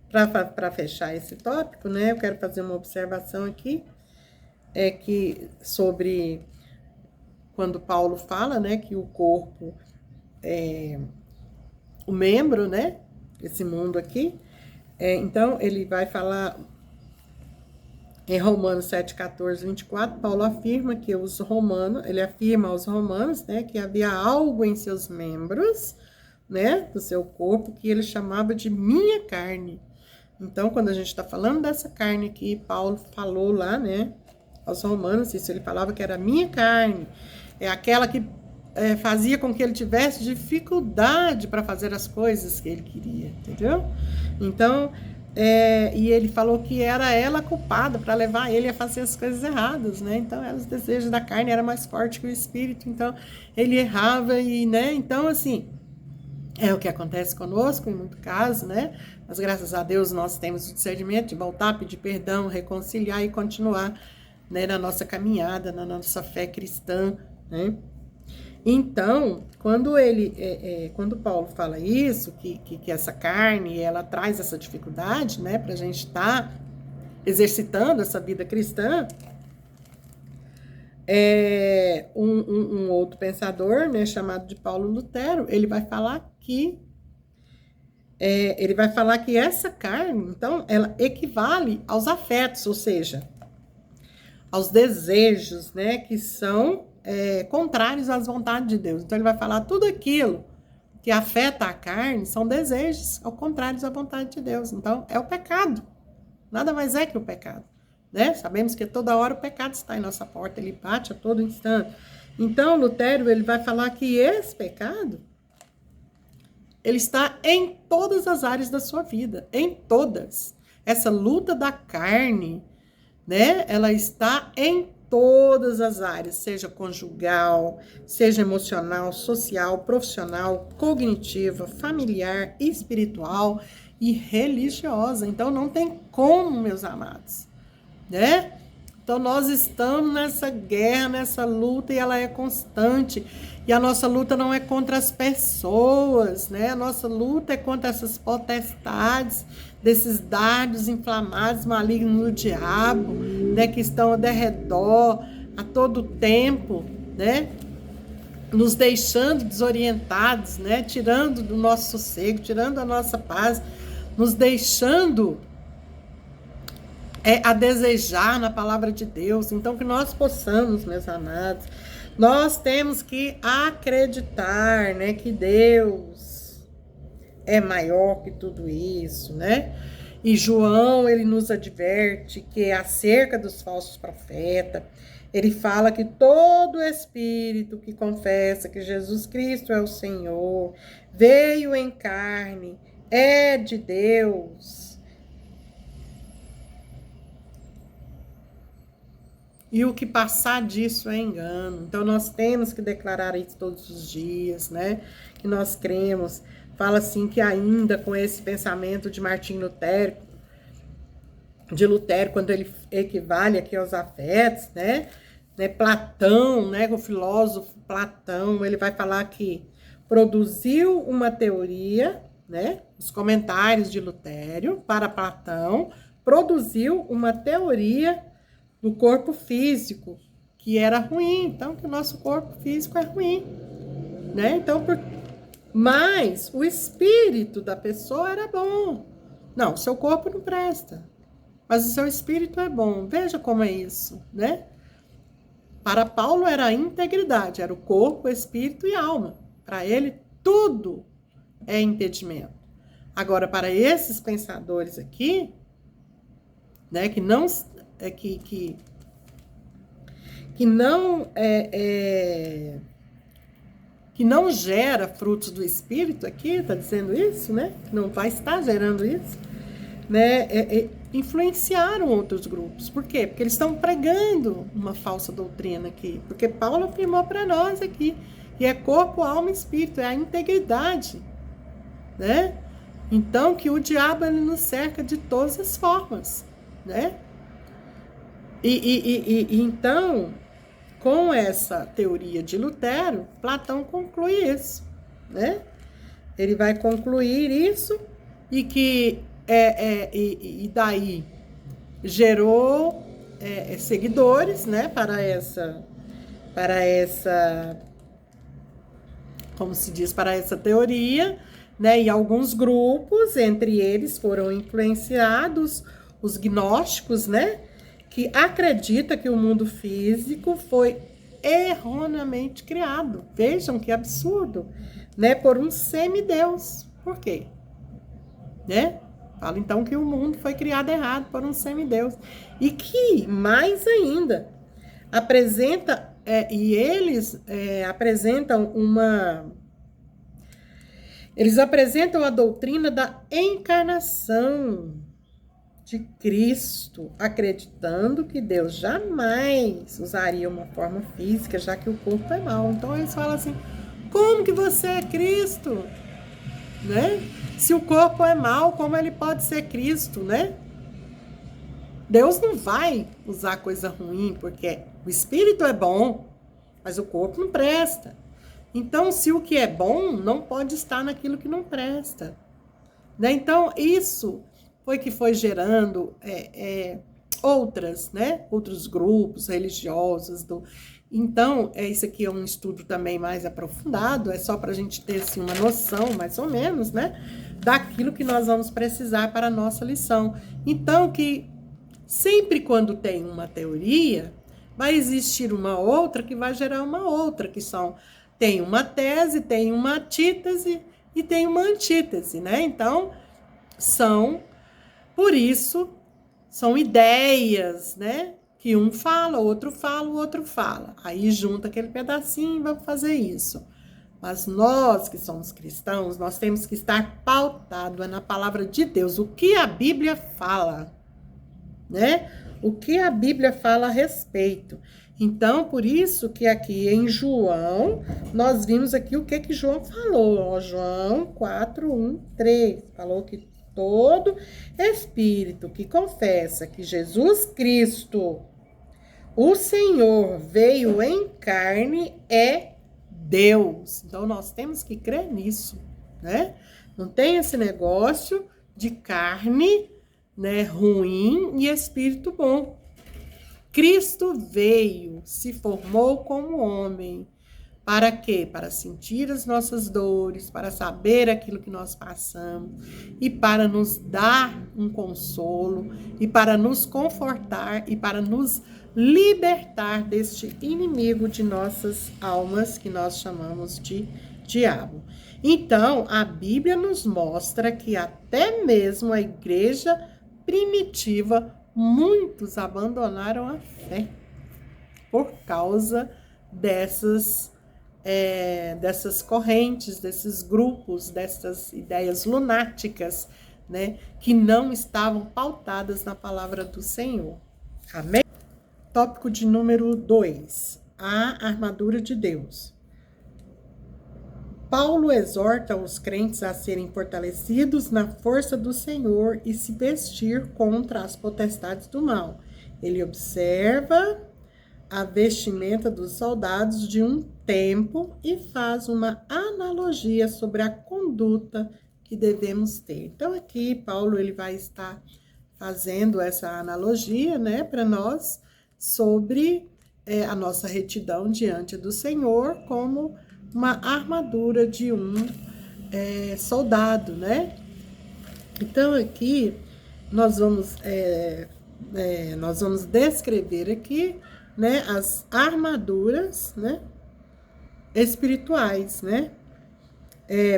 para fechar esse tópico, né? Eu quero fazer uma observação aqui, que sobre quando Paulo fala, né, que o corpo é o membro, né? Esse mundo aqui. Então, ele vai falar em Romanos 7, 14, 24, Paulo afirma que ele afirma aos romanos, né, que havia algo em seus membros, né, do seu corpo, que ele chamava de minha carne. Então, quando a gente está falando dessa carne que Paulo falou lá, né, aos Romanos, isso ele falava que era minha carne, é aquela que fazia com que ele tivesse dificuldade para fazer as coisas que ele queria, entendeu? Então, e ele falou que era ela culpada para levar ele a fazer as coisas erradas, né? Então, os desejos da carne eram mais fortes que o espírito, então ele errava e, né? Então, assim, é o que acontece conosco em muito caso, né? Mas graças a Deus nós temos o discernimento de voltar, pedir perdão, reconciliar e continuar, né, na nossa caminhada, na nossa fé cristã, né? Então, quando Paulo fala isso, que essa carne, ela traz essa dificuldade, né, para a gente estar exercitando essa vida cristã, um outro pensador, né, chamado de Paulo Lutero, ele vai falar que essa carne, então, ela equivale aos afetos, ou seja, aos desejos, né, que são contrários às vontades de Deus. Então ele vai falar tudo aquilo que afeta a carne são desejos ao contrários à vontade de Deus. Então é o pecado. Nada mais é que o pecado, né? Sabemos que toda hora o pecado está em nossa porta, ele bate a todo instante. Então Lutero, ele vai falar que esse pecado, ele está em todas as áreas da sua vida, em todas. Essa luta da carne, né? Ela está em todas as áreas, seja conjugal, seja emocional, social, profissional, cognitiva, familiar, espiritual e religiosa. Então não tem como, meus amados, né? Então nós estamos nessa guerra, nessa luta, e ela é constante. E a nossa luta não é contra as pessoas, né? A nossa luta é contra essas potestades, desses dardos inflamados, malignos do diabo, né? Que estão ao derredor, a todo tempo, né? Nos deixando desorientados, né? Tirando do nosso sossego, tirando a nossa paz, nos deixando a desejar na palavra de Deus. Então que nós possamos, meus amados, nós temos que acreditar, né, que Deus é maior que tudo isso, né? E João, ele nos adverte que acerca dos falsos profetas, ele fala que todo espírito que confessa que Jesus Cristo é o Senhor, veio em carne, é de Deus. E o que passar disso é engano. Então, nós temos que declarar isso todos os dias, né? Que nós cremos. Fala assim que ainda com esse pensamento de Lutero, quando ele equivale aqui aos afetos, né? Platão, né? O filósofo Platão, ele vai falar que produziu uma teoria, né? Os comentários de Lutero para Platão, produziu uma teoria do corpo físico, que era ruim. Então, que o nosso corpo físico é ruim, né? Então, mas o espírito da pessoa era bom. Não, o seu corpo não presta, mas o seu espírito é bom. Veja como é isso, né? Para Paulo era a integridade, era o corpo, o espírito e a alma. Para ele, tudo é impedimento. Agora, para esses pensadores aqui, né, que não que não gera frutos do Espírito aqui, está dizendo isso, né? Que não vai estar gerando isso, né? Influenciaram outros grupos. Por quê? Porque eles estão pregando uma falsa doutrina aqui. Porque Paulo afirmou para nós aqui que é corpo, alma e espírito, é a integridade, né? Então, que o diabo ele nos cerca de todas as formas, né? Então, com essa teoria de Lutero, Platão conclui isso, né? Ele vai concluir isso e que e daí gerou seguidores, né? Para essa, como se diz, para essa teoria, né? E alguns grupos, entre eles foram influenciados os gnósticos, né? Que acredita que o mundo físico foi erroneamente criado. Vejam que absurdo, né, por um semideus. Por quê? Né? Fala então que o mundo foi criado errado por um semideus. E que, mais ainda, apresenta, eles apresentam eles apresentam a doutrina da encarnação de Cristo, acreditando que Deus jamais usaria uma forma física, já que o corpo é mau. Então eles falam assim, como que você é Cristo? Né? Se o corpo é mau, como ele pode ser Cristo, né? Deus não vai usar coisa ruim, porque o espírito é bom, mas o corpo não presta. Então, se o que é bom não pode estar naquilo que não presta. Né? Então, isso foi que foi gerando outros grupos religiosos. Então, isso aqui é um estudo também mais aprofundado, é só para a gente ter assim, uma noção, mais ou menos, né, daquilo que nós vamos precisar para a nossa lição. Então, que sempre quando tem uma teoria, vai existir uma outra que vai gerar uma outra, tem uma tese, tem uma antítese e tem uma antítese, né? Então, por isso, são ideias, né? Que um fala, o outro fala. Aí junta aquele pedacinho e vamos fazer isso. Mas nós que somos cristãos, nós temos que estar pautados na palavra de Deus, o que a Bíblia fala, né? O que a Bíblia fala a respeito. Então, por isso que aqui em João, nós vimos aqui o que João falou. Ó, João 4:1-3, falou que todo espírito que confessa que Jesus Cristo, o Senhor, veio em carne, é Deus. Então, nós temos que crer nisso, né? Não tem esse negócio de carne, né, ruim e espírito bom. Cristo veio, se formou como homem. Para quê? Para sentir as nossas dores, para saber aquilo que nós passamos e para nos dar um consolo e para nos confortar e para nos libertar deste inimigo de nossas almas que nós chamamos de diabo. Então, a Bíblia nos mostra que até mesmo a igreja primitiva, muitos abandonaram a fé por causa dessas correntes, desses grupos, dessas ideias lunáticas, né, que não estavam pautadas na palavra do Senhor. Amém? Tópico de número 2, a armadura de Deus. Paulo exorta os crentes a serem fortalecidos na força do Senhor e se vestir contra as potestades do mal. Ele observa a vestimenta dos soldados de um tempo e faz uma analogia sobre a conduta que devemos ter. Então, aqui, Paulo ele vai estar fazendo essa analogia, né, para nós, sobre a nossa retidão diante do Senhor, como uma armadura de um soldado, né? Então, aqui, nós vamos descrever aqui, né, as armaduras, né, espirituais, né?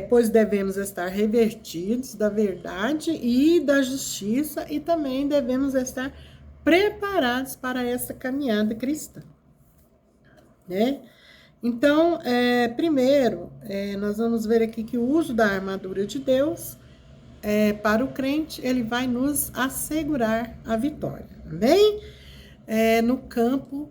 Pois devemos estar revestidos da verdade e da justiça e também devemos estar preparados para essa caminhada cristã, né? Então, primeiro, nós vamos ver aqui que o uso da armadura de Deus, para o crente, ele vai nos assegurar a vitória, amém? No campo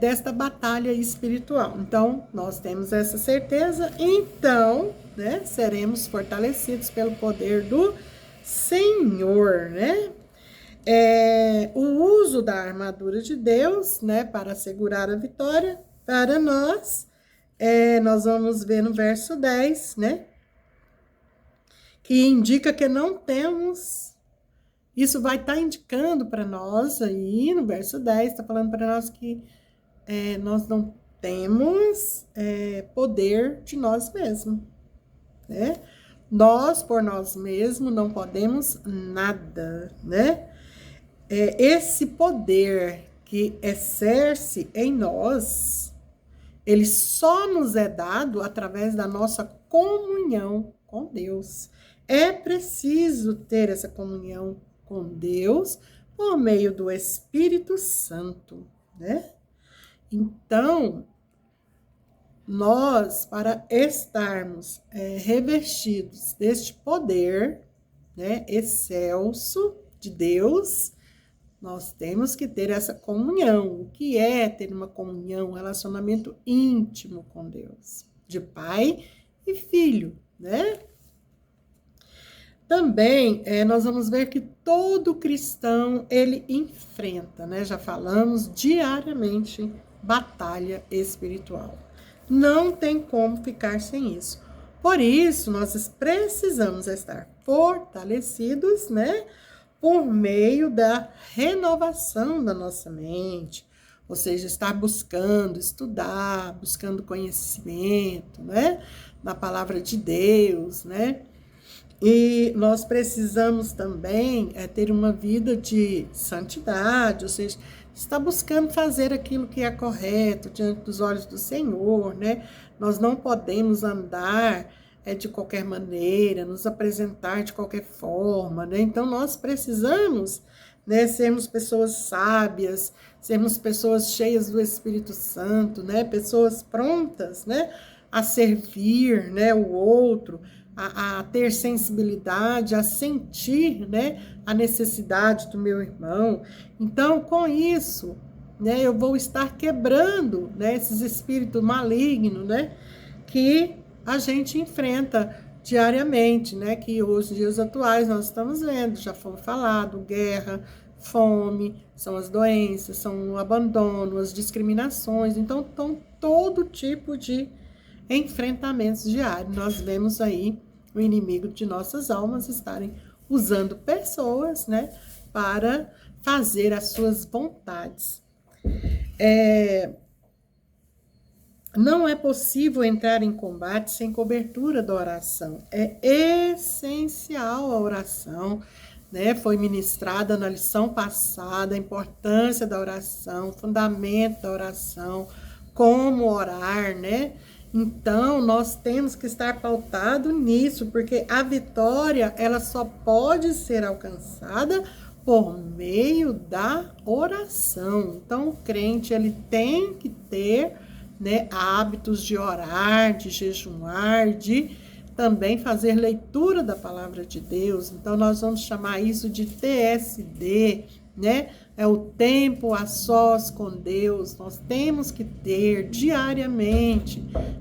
desta batalha espiritual. Então, nós temos essa certeza, então, né, seremos fortalecidos pelo poder do Senhor, né? O uso da armadura de Deus, né, para assegurar a vitória para nós, nós vamos ver no verso 10, né, que indica que não temos. Isso vai estar indicando para nós aí, no verso 10, está falando para nós que nós não temos poder de nós mesmos, né? Nós, por nós mesmos, não podemos nada, né? Esse poder que exerce em nós, Ele só nos é dado através da nossa comunhão com Deus. É preciso ter essa comunhão com Deus por meio do Espírito Santo, né? Então, nós, para estarmos revestidos deste poder, né, excelso de Deus, nós temos que ter essa comunhão. O que é ter uma comunhão, um relacionamento íntimo com Deus, de pai e filho, né? Também nós vamos ver que todo cristão, ele enfrenta, né? Já falamos diariamente, batalha espiritual. Não tem como ficar sem isso. Por isso, nós precisamos estar fortalecidos, né? Por meio da renovação da nossa mente, ou seja, estar buscando estudar, buscando conhecimento, né? Na palavra de Deus, né? E nós precisamos também ter uma vida de santidade, ou seja, está buscando fazer aquilo que é correto diante dos olhos do Senhor, né? Nós não podemos andar de qualquer maneira, nos apresentar de qualquer forma, né? Então nós precisamos, né, sermos pessoas sábias, sermos pessoas cheias do Espírito Santo, né? Pessoas prontas, né, a servir, né, o outro, a ter sensibilidade, a sentir, né, a necessidade do meu irmão. Então, com isso, né, eu vou estar quebrando, né, esses espíritos malignos, né, que a gente enfrenta diariamente, né, que hoje, nos dias atuais, nós estamos vendo, já foi falado, guerra, fome, são as doenças, são o abandono, as discriminações. Então, estão todo tipo de enfrentamentos diários. Nós vemos aí o inimigo de nossas almas estarem usando pessoas, né, para fazer as suas vontades. Não é possível entrar em combate sem cobertura da oração. É essencial a oração, né? Foi ministrada na lição passada a importância da oração, o fundamento da oração, como orar, né? Então, nós temos que estar pautado nisso, porque a vitória, ela só pode ser alcançada por meio da oração. Então, o crente, ele tem que ter, né, hábitos de orar, de jejuar, de também fazer leitura da palavra de Deus. Então, nós vamos chamar isso de TSD, né? É o tempo a sós com Deus. Nós temos que ter diariamente,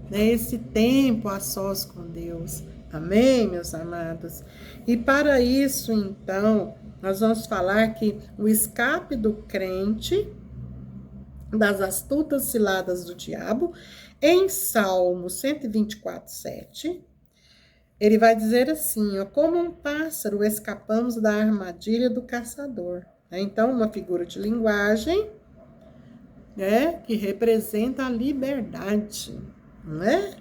né, esse tempo a sós com Deus. Amém, meus amados? E para isso, então, nós vamos falar que o escape do crente das astutas ciladas do diabo, em Salmo 124:7, ele vai dizer assim, ó, como um pássaro escapamos da armadilha do caçador. Então, uma figura de linguagem, né, que representa a liberdade, não é?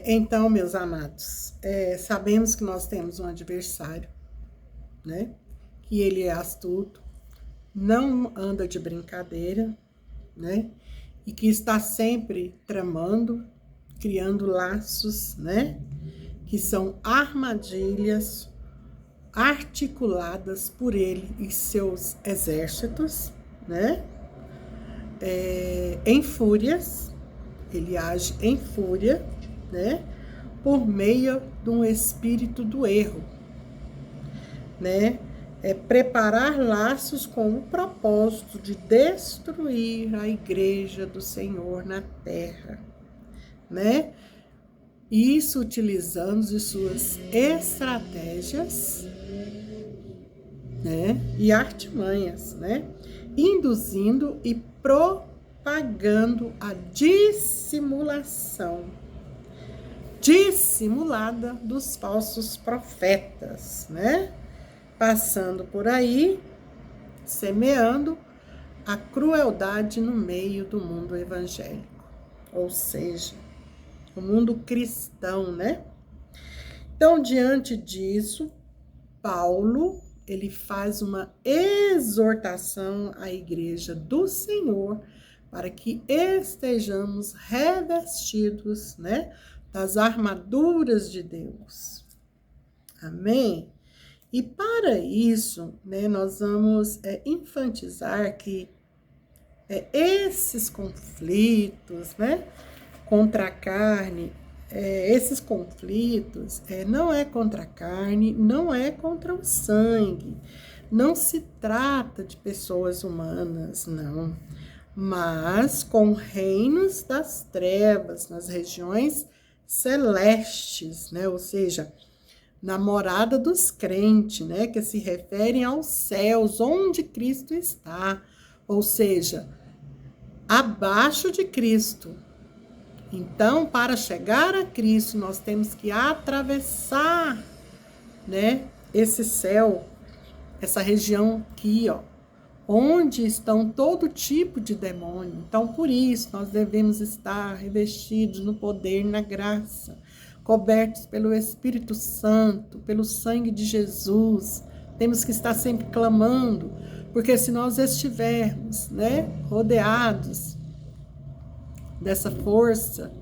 Então, meus amados, sabemos que nós temos um adversário, né, que ele é astuto, não anda de brincadeira, né, e que está sempre tramando, criando laços, né, que são armadilhas articuladas por ele e seus exércitos, né? Em fúrias, ele age em fúria, né? Por meio de um espírito do erro, né? Preparar laços com o propósito de destruir a igreja do Senhor na terra, né? Isso utilizando de suas estratégias, né, e artimanhas, né, induzindo e propagando a dissimulação dissimulada dos falsos profetas, né, passando por aí, semeando a crueldade no meio do mundo evangélico, ou seja, o mundo cristão, né? Então, diante disso, Paulo, ele faz uma exortação à igreja do Senhor para que estejamos revestidos, né, das armaduras de Deus. Amém? E para isso, né, nós vamos enfatizar que esses conflitos, né, contra a carne, esses conflitos não é contra a carne, não é contra o sangue, não se trata de pessoas humanas, não, mas com reinos das trevas, nas regiões celestes, né, ou seja, na morada dos crentes, né, que se referem aos céus, onde Cristo está, ou seja, abaixo de Cristo. Então, para chegar a Cristo, nós temos que atravessar, né, esse céu, essa região aqui, ó, onde estão todo tipo de demônio. Então, por isso, nós devemos estar revestidos no poder e na graça, cobertos pelo Espírito Santo, pelo sangue de Jesus. Temos que estar sempre clamando, porque se nós estivermos, né, rodeados dessa força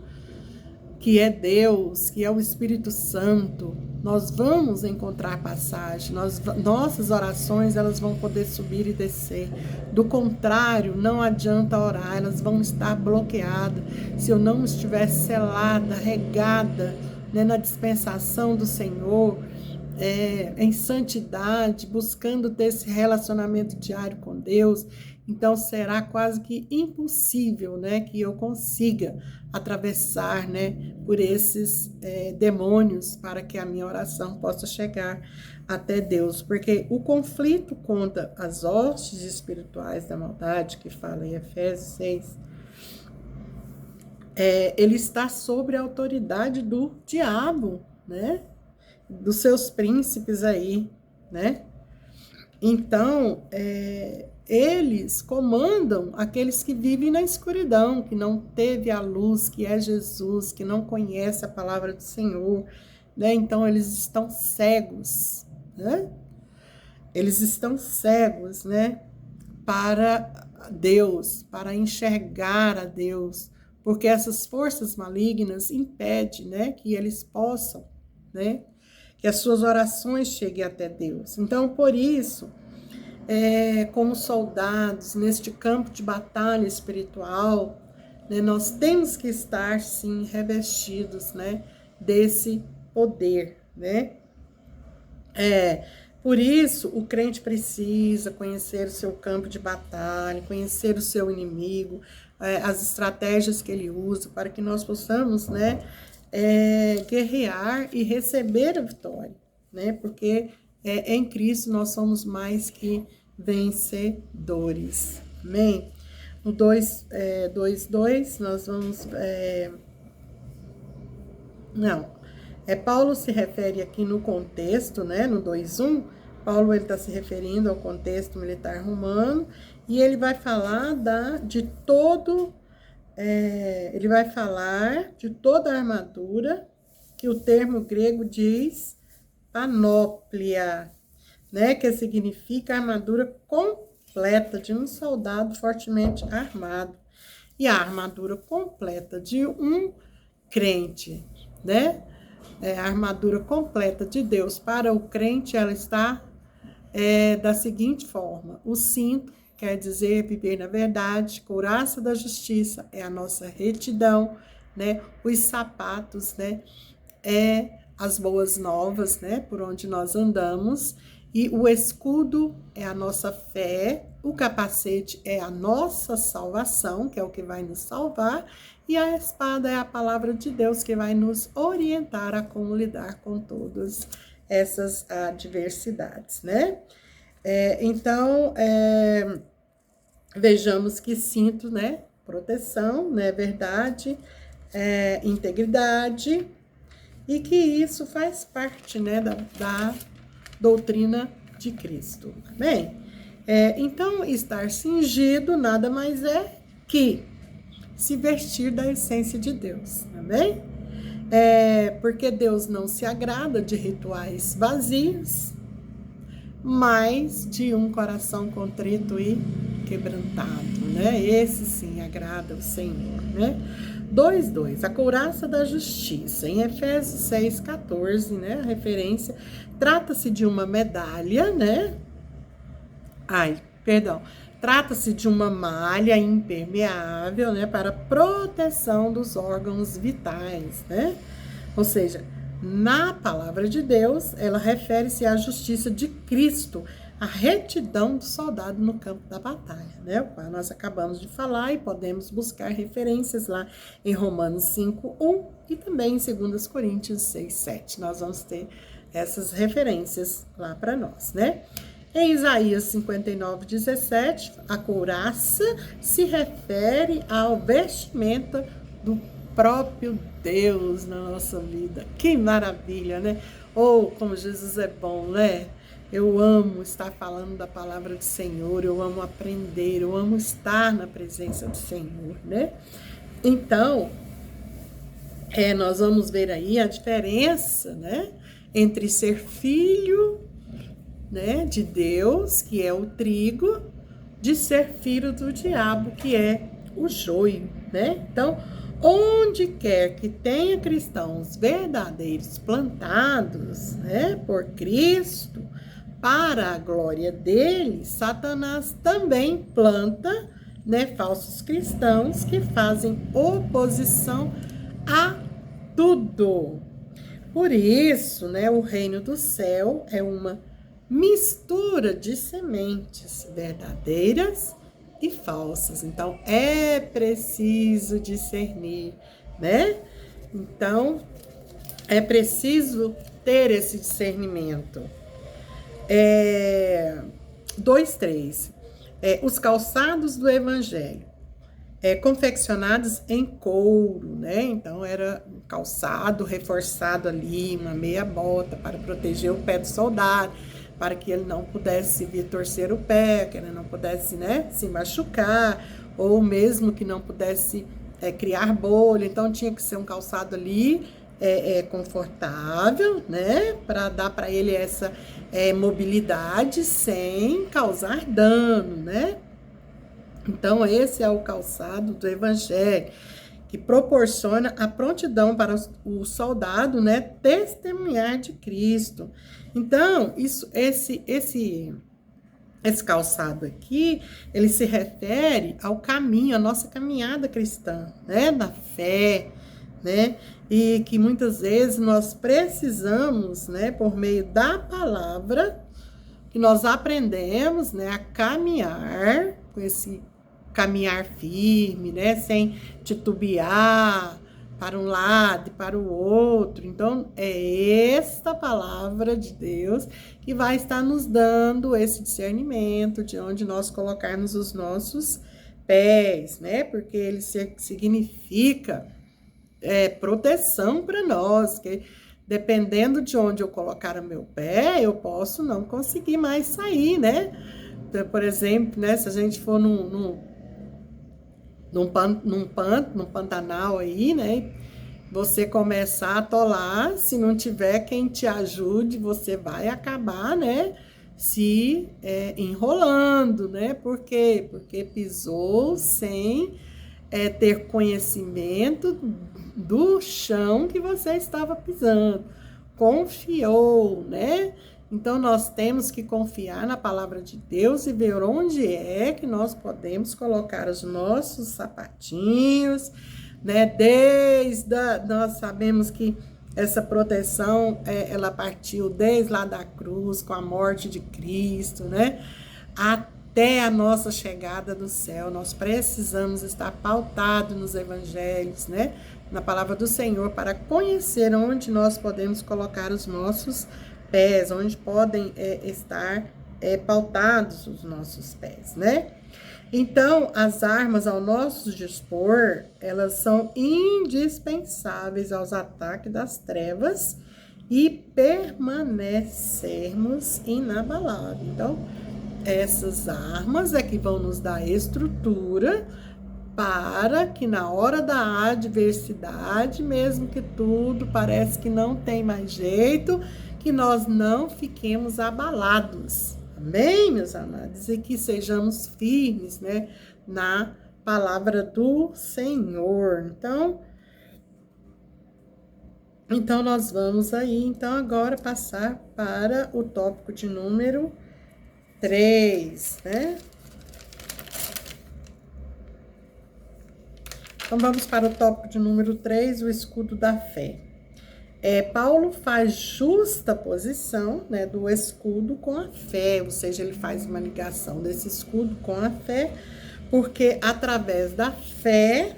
que é Deus, que é o Espírito Santo, nós vamos encontrar passagem, nossas orações elas vão poder subir e descer. Do contrário, não adianta orar, elas vão estar bloqueadas se eu não estiver selada, regada, né, na dispensação do Senhor, em santidade, buscando ter esse relacionamento diário com Deus. Então será quase que impossível, né, que eu consiga atravessar, né, por esses demônios para que a minha oração possa chegar até Deus. Porque o conflito contra as hostes espirituais da maldade, que fala em Efésios 6, ele está sob a autoridade do diabo, né, dos seus príncipes aí, né? Então, eles comandam aqueles que vivem na escuridão, que não teve a luz, que é Jesus, que não conhece a palavra do Senhor, né? Então, eles estão cegos, né? Eles estão cegos, né? Para Deus, para enxergar a Deus, porque essas forças malignas impedem, né, que eles possam, né, que as suas orações cheguem até Deus. Então, por isso, como soldados, neste campo de batalha espiritual, né, nós temos que estar, sim, revestidos, né, desse poder, né? Por isso, o crente precisa conhecer o seu campo de batalha, conhecer o seu inimigo, as estratégias que ele usa, para que nós possamos, né, guerrear e receber a vitória, né? Porque em Cristo nós somos mais que vencedores. Amém? No 2:2 nós vamos... Paulo se refere aqui no contexto, né? No 2:1, Paulo está se referindo ao contexto militar romano e ele vai falar ele vai falar de toda a armadura, que o termo grego diz panóplia, né, que significa a armadura completa de um soldado fortemente armado. E a armadura completa de um crente, né, a armadura completa de Deus para o crente, ela está da seguinte forma: o cinto quer dizer viver na verdade, couraça da justiça é a nossa retidão, né? Os sapatos, né, as boas novas, né, por onde nós andamos, e o escudo é a nossa fé, o capacete é a nossa salvação, que é o que vai nos salvar, e a espada é a palavra de Deus, que vai nos orientar a como lidar com todas essas adversidades, né? Então, vejamos que cinto, né, proteção, né, verdade, integridade, e que isso faz parte, né, da doutrina de Cristo. Bem, então, estar cingido nada mais é que se vestir da essência de Deus, tá bem? Porque Deus não se agrada de rituais vazios, mas de um coração contrito e quebrantado, né? Esse sim agrada o Senhor, né? 2:2, a couraça da justiça. Em Efésios 6:14, né? A referência, trata-se de uma medalha, né? Trata-se de uma malha impermeável, né? Para proteção dos órgãos vitais, né? Ou seja, na palavra de Deus, ela refere-se à justiça de Cristo, a retidão do soldado no campo da batalha, né? Nós acabamos de falar e podemos buscar referências lá em Romanos 5:1 e também em 2 Coríntios 6:7. Nós vamos ter essas referências lá para nós, né? Em Isaías 59:17, a couraça se refere ao vestimenta do próprio Deus na nossa vida. Que maravilha, né? Ou como Jesus é bom, né? Eu amo estar falando da palavra do Senhor, eu amo aprender, eu amo estar na presença do Senhor, né? Então, nós vamos ver aí a diferença, né? Entre ser filho, né, de Deus, que é o trigo, de ser filho do diabo, que é o joio, né? Então, onde quer que tenha cristãos verdadeiros plantados, né, por Cristo, para a glória dele, Satanás também planta, né, falsos cristãos que fazem oposição a tudo. Por isso, né, o reino do céu é uma mistura de sementes verdadeiras e falsas. Então, é preciso discernir, né? Então, é preciso ter esse discernimento. 2:3. Os calçados do evangelho. Confeccionados em couro, né? Então, era um calçado reforçado ali, uma meia bota para proteger o pé do soldado, para que ele não pudesse vir torcer o pé, que ele não pudesse, né, se machucar, ou mesmo que não pudesse criar bolha. Então, tinha que ser um calçado ali confortável, né, para dar para ele essa mobilidade sem causar dano, né? Então, esse é o calçado do evangelho, que proporciona a prontidão para o soldado, né, testemunhar de Cristo. Então, esse calçado aqui, ele se refere ao caminho, à nossa caminhada cristã, né, da fé, né, e que muitas vezes nós precisamos, né, por meio da palavra, que nós aprendemos, né, a caminhar com esse caminhar firme, né, sem titubear para um lado e para o outro. Então, é esta palavra de Deus que vai estar nos dando esse discernimento de onde nós colocarmos os nossos pés, né, porque ele significa proteção para nós, que dependendo de onde eu colocar o meu pé, eu posso não conseguir mais sair, né? Então, por exemplo, né, se a gente for num pantanal aí, né? Você começar a atolar, se não tiver quem te ajude, você vai acabar, né? Se enrolando, né? Por quê? Porque pisou sem ter conhecimento do chão que você estava pisando. Confiou, né? Então, nós temos que confiar na palavra de Deus e ver onde é que nós podemos colocar os nossos sapatinhos, né? Nós sabemos que essa proteção, ela partiu desde lá da cruz, com a morte de Cristo, né? Até a nossa chegada do céu. Nós precisamos estar pautados nos evangelhos, né? Na palavra do Senhor, para conhecer onde nós podemos colocar os nossos pés, onde podem estar pautados os nossos pés, né? Então, as armas ao nosso dispor, elas são indispensáveis aos ataques das trevas e permanecermos inabaláveis. Então, essas armas é que vão nos dar estrutura para que na hora da adversidade, mesmo que tudo parece que não tem mais jeito, que nós não fiquemos abalados, Amém, meus amados? E que sejamos firmes, né, na palavra do Senhor. Então nós vamos aí, então, agora passar para o tópico de número 3, né? Então vamos para o tópico de número 3, o escudo da fé. Paulo faz justa posição, né, do escudo com a fé, ou seja, ele faz uma ligação desse escudo com a fé, porque através da fé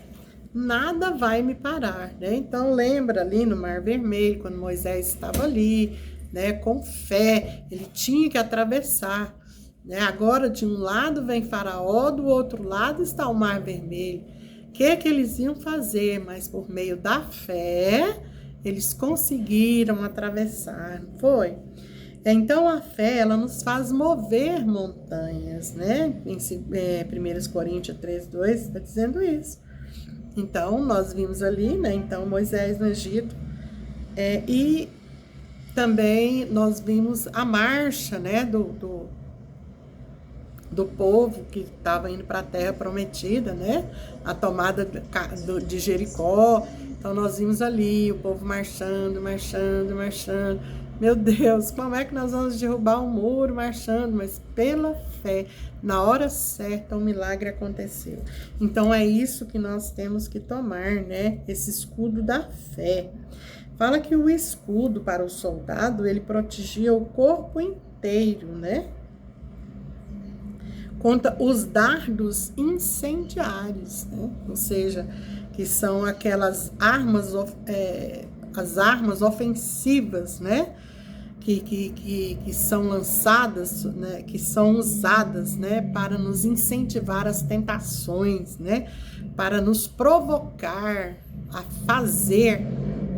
nada vai me parar, né? Então lembra ali no Mar Vermelho, quando Moisés estava ali, né, com fé, ele tinha que atravessar, né? Agora de um lado vem Faraó, do outro lado está o Mar Vermelho. O que eles iam fazer? Mas por meio da fé eles conseguiram atravessar, não foi? Então, a fé, ela nos faz mover montanhas, né? Em 1 Coríntios 3:2 está dizendo isso. Então, nós vimos ali, né? Então, Moisés no Egito. E também nós vimos a marcha, né? Do povo que estava indo para a terra prometida, né? A tomada de Jericó. Então, nós vimos ali o povo marchando. Meu Deus, como é que nós vamos derrubar um muro marchando? Mas pela fé, na hora certa, um milagre aconteceu. Então, é isso que nós temos que tomar, né? Esse escudo da fé. Fala que o escudo para o soldado, ele protegia o corpo inteiro, né? Contra os dardos incendiários, né? Ou seja, que são aquelas armas, as armas ofensivas, né? Que são lançadas, né? Que são usadas, né? Para nos incentivar às tentações, né? Para nos provocar a fazer,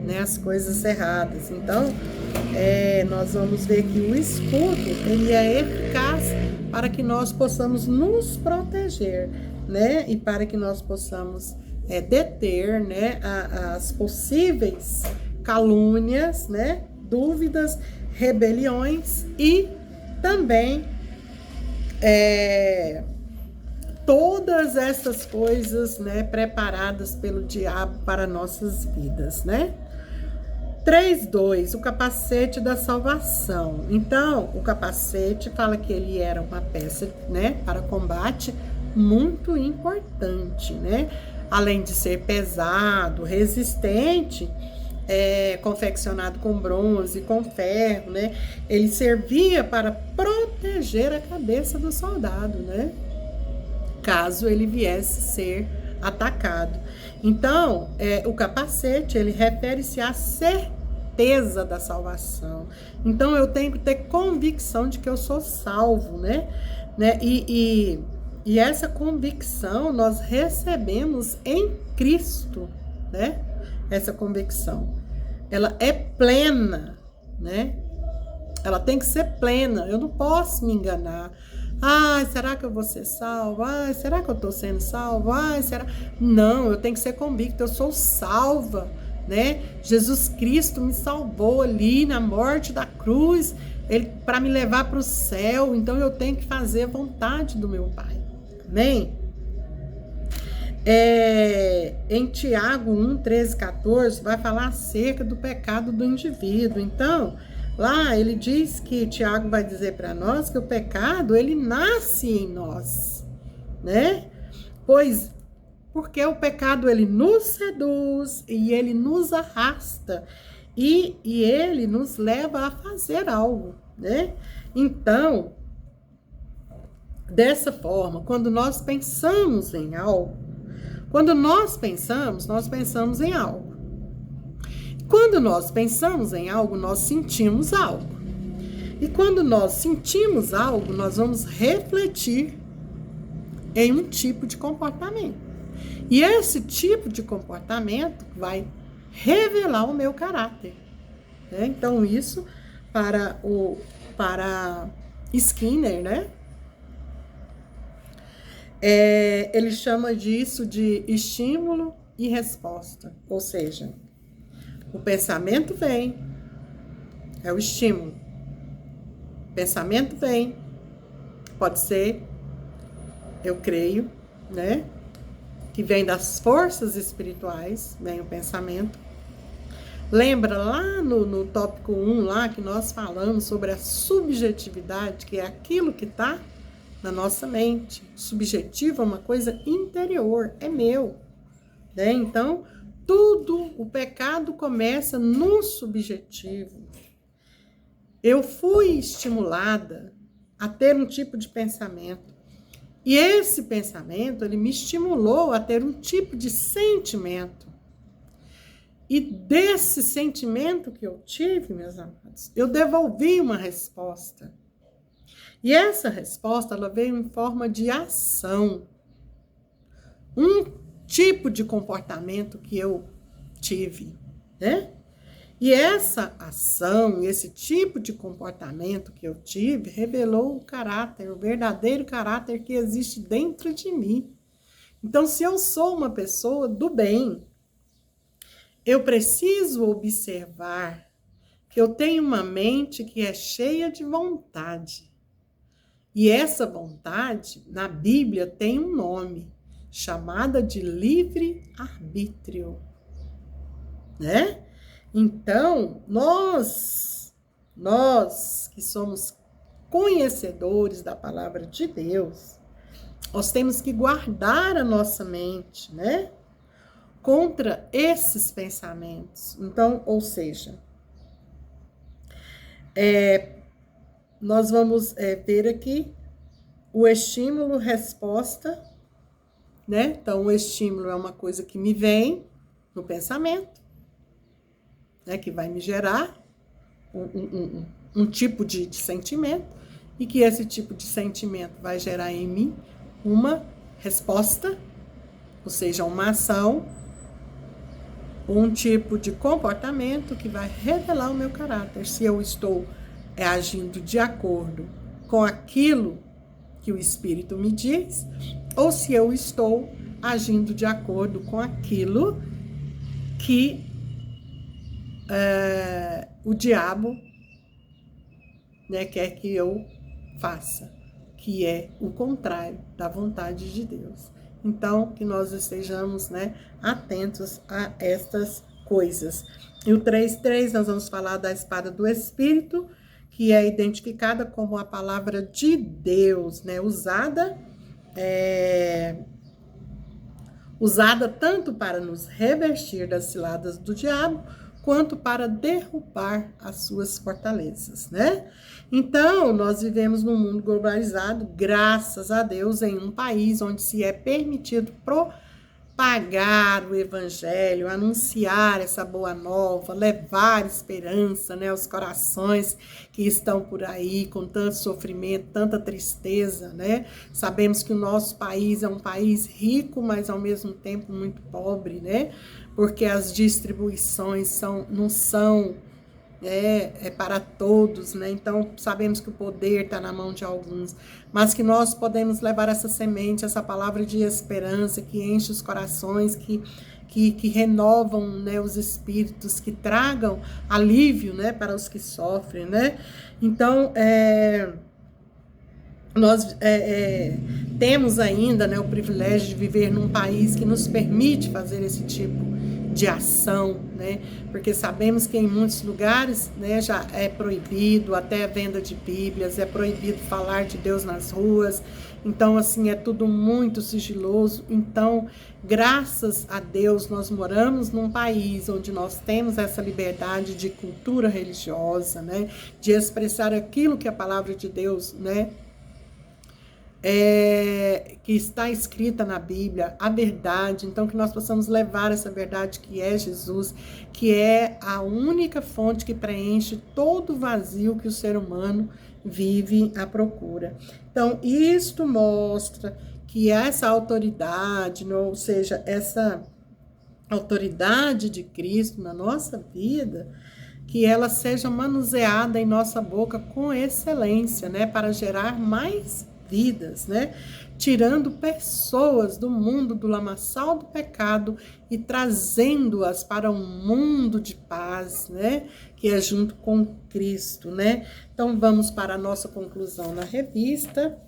né, as coisas erradas. Então, nós vamos ver que o escudo, ele é eficaz para que nós possamos nos proteger, né? E para que nós possamos deter, né, as possíveis calúnias, né, dúvidas, rebeliões e também todas essas coisas, né, preparadas pelo diabo para nossas vidas, né? 3:2, o capacete da salvação. Então, o capacete fala que ele era uma peça, né, para combate muito importante, né? Além de ser pesado, resistente, confeccionado com bronze, com ferro, né? Ele servia para proteger a cabeça do soldado, né? Caso ele viesse ser atacado. Então, o capacete, ele refere-se à certeza da salvação. Então, eu tenho que ter convicção de que eu sou salvo, né? E essa convicção nós recebemos em Cristo, né? Essa convicção, ela é plena, né? Ela tem que ser plena. Eu não posso me enganar. Será que eu vou ser salvo? Será que eu estou sendo salvo? Será? Não, eu tenho que ser convicta. Eu sou salva, né? Jesus Cristo me salvou ali na morte da cruz, ele para me levar para o céu. Então eu tenho que fazer a vontade do meu Pai. Amém? Em Tiago 1:13-14 vai falar acerca do pecado do indivíduo. Então, lá ele diz que Tiago vai dizer para nós que o pecado, ele nasce em nós, né? Porque o pecado, ele nos seduz e ele nos arrasta e ele nos leva a fazer algo, né? Então, dessa forma, quando nós pensamos em algo, nós pensamos em algo. Quando nós pensamos em algo, nós sentimos algo. E quando nós sentimos algo, nós vamos refletir em um tipo de comportamento. E esse tipo de comportamento vai revelar o meu caráter, né? Então, isso para Skinner, né? Ele chama disso de estímulo e resposta. Ou seja, o pensamento vem, é o estímulo. O pensamento vem, Pode ser, eu creio, né? Que vem das forças espirituais, vem o pensamento. Lembra lá no tópico 1, lá que nós falamos sobre a subjetividade, que é aquilo que está na nossa mente. Subjetivo é uma coisa interior, é meu. Né? Então, tudo, o pecado começa no subjetivo. Eu fui estimulada a ter um tipo de pensamento. E esse pensamento, ele me estimulou a ter um tipo de sentimento. E desse sentimento que eu tive, meus amados, eu devolvi uma resposta. E essa resposta, ela veio em forma de ação. Um tipo de comportamento que eu tive, né? E essa ação, esse tipo de comportamento que eu tive, revelou o caráter, o verdadeiro caráter que existe dentro de mim. Então, se eu sou uma pessoa do bem, eu preciso observar que eu tenho uma mente que é cheia de vontade. E essa vontade, na Bíblia, tem um nome, chamada de livre-arbítrio, né? Então, nós que somos conhecedores da palavra de Deus, nós temos que guardar a nossa mente, né? Contra esses pensamentos. Então, ou seja, nós vamos ver aqui o estímulo-resposta, né? Então, o estímulo é uma coisa que me vem no pensamento, né? Que vai me gerar um tipo de sentimento, e que esse tipo de sentimento vai gerar em mim uma resposta, ou seja, uma ação, um tipo de comportamento que vai revelar o meu caráter. Se eu estou agindo de acordo com aquilo que o Espírito me diz, ou se eu estou agindo de acordo com aquilo que o diabo, né, quer que eu faça, que é o contrário da vontade de Deus. Então, que nós estejamos, né, atentos a estas coisas. E o 3.3, nós vamos falar da espada do Espírito, que é identificada como a palavra de Deus, né, usada tanto para nos revestir das ciladas do diabo, quanto para derrubar as suas fortalezas, né? Então, nós vivemos num mundo globalizado, graças a Deus, em um país onde se é permitido propagar o evangelho, anunciar essa boa nova, levar esperança, né, aos corações que estão por aí com tanto sofrimento, tanta tristeza, né? Sabemos que o nosso país é um país rico, mas ao mesmo tempo muito pobre, né? Porque as distribuições não são para todos, né? Então, sabemos que o poder está na mão de alguns, mas que nós podemos levar essa semente, essa palavra de esperança que enche os corações, que renovam, né, os espíritos, que tragam alívio, né, para os que sofrem, né? Então, nós temos ainda, né, o privilégio de viver num país que nos permite fazer esse tipo de ação, né? Porque sabemos que em muitos lugares, né, já é proibido até a venda de Bíblias, é proibido falar de Deus nas ruas. Então, assim, é tudo muito sigiloso. Então, graças a Deus, nós moramos num país onde nós temos essa liberdade de cultura religiosa, né? De expressar aquilo que a palavra de Deus, né, que está escrita na Bíblia, a verdade. Então, que nós possamos levar essa verdade que é Jesus, que é a única fonte que preenche todo o vazio que o ser humano vive à procura. Então, isto mostra que essa autoridade, ou seja, essa autoridade de Cristo na nossa vida, que ela seja manuseada em nossa boca com excelência, né, para gerar mais vidas, né? Tirando pessoas do mundo do lamaçal do pecado e trazendo-as para um mundo de paz, né? Que é junto com Cristo, né? Então vamos para a nossa conclusão na revista.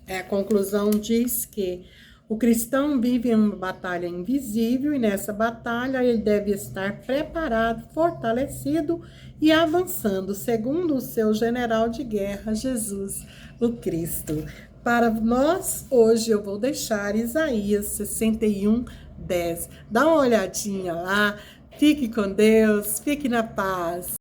A conclusão diz que o cristão vive em uma batalha invisível e nessa batalha ele deve estar preparado, fortalecido e avançando, segundo o seu general de guerra, Jesus, o Cristo. Para nós, hoje eu vou deixar Isaías 61, 10. Dá uma olhadinha lá, fique com Deus, fique na paz.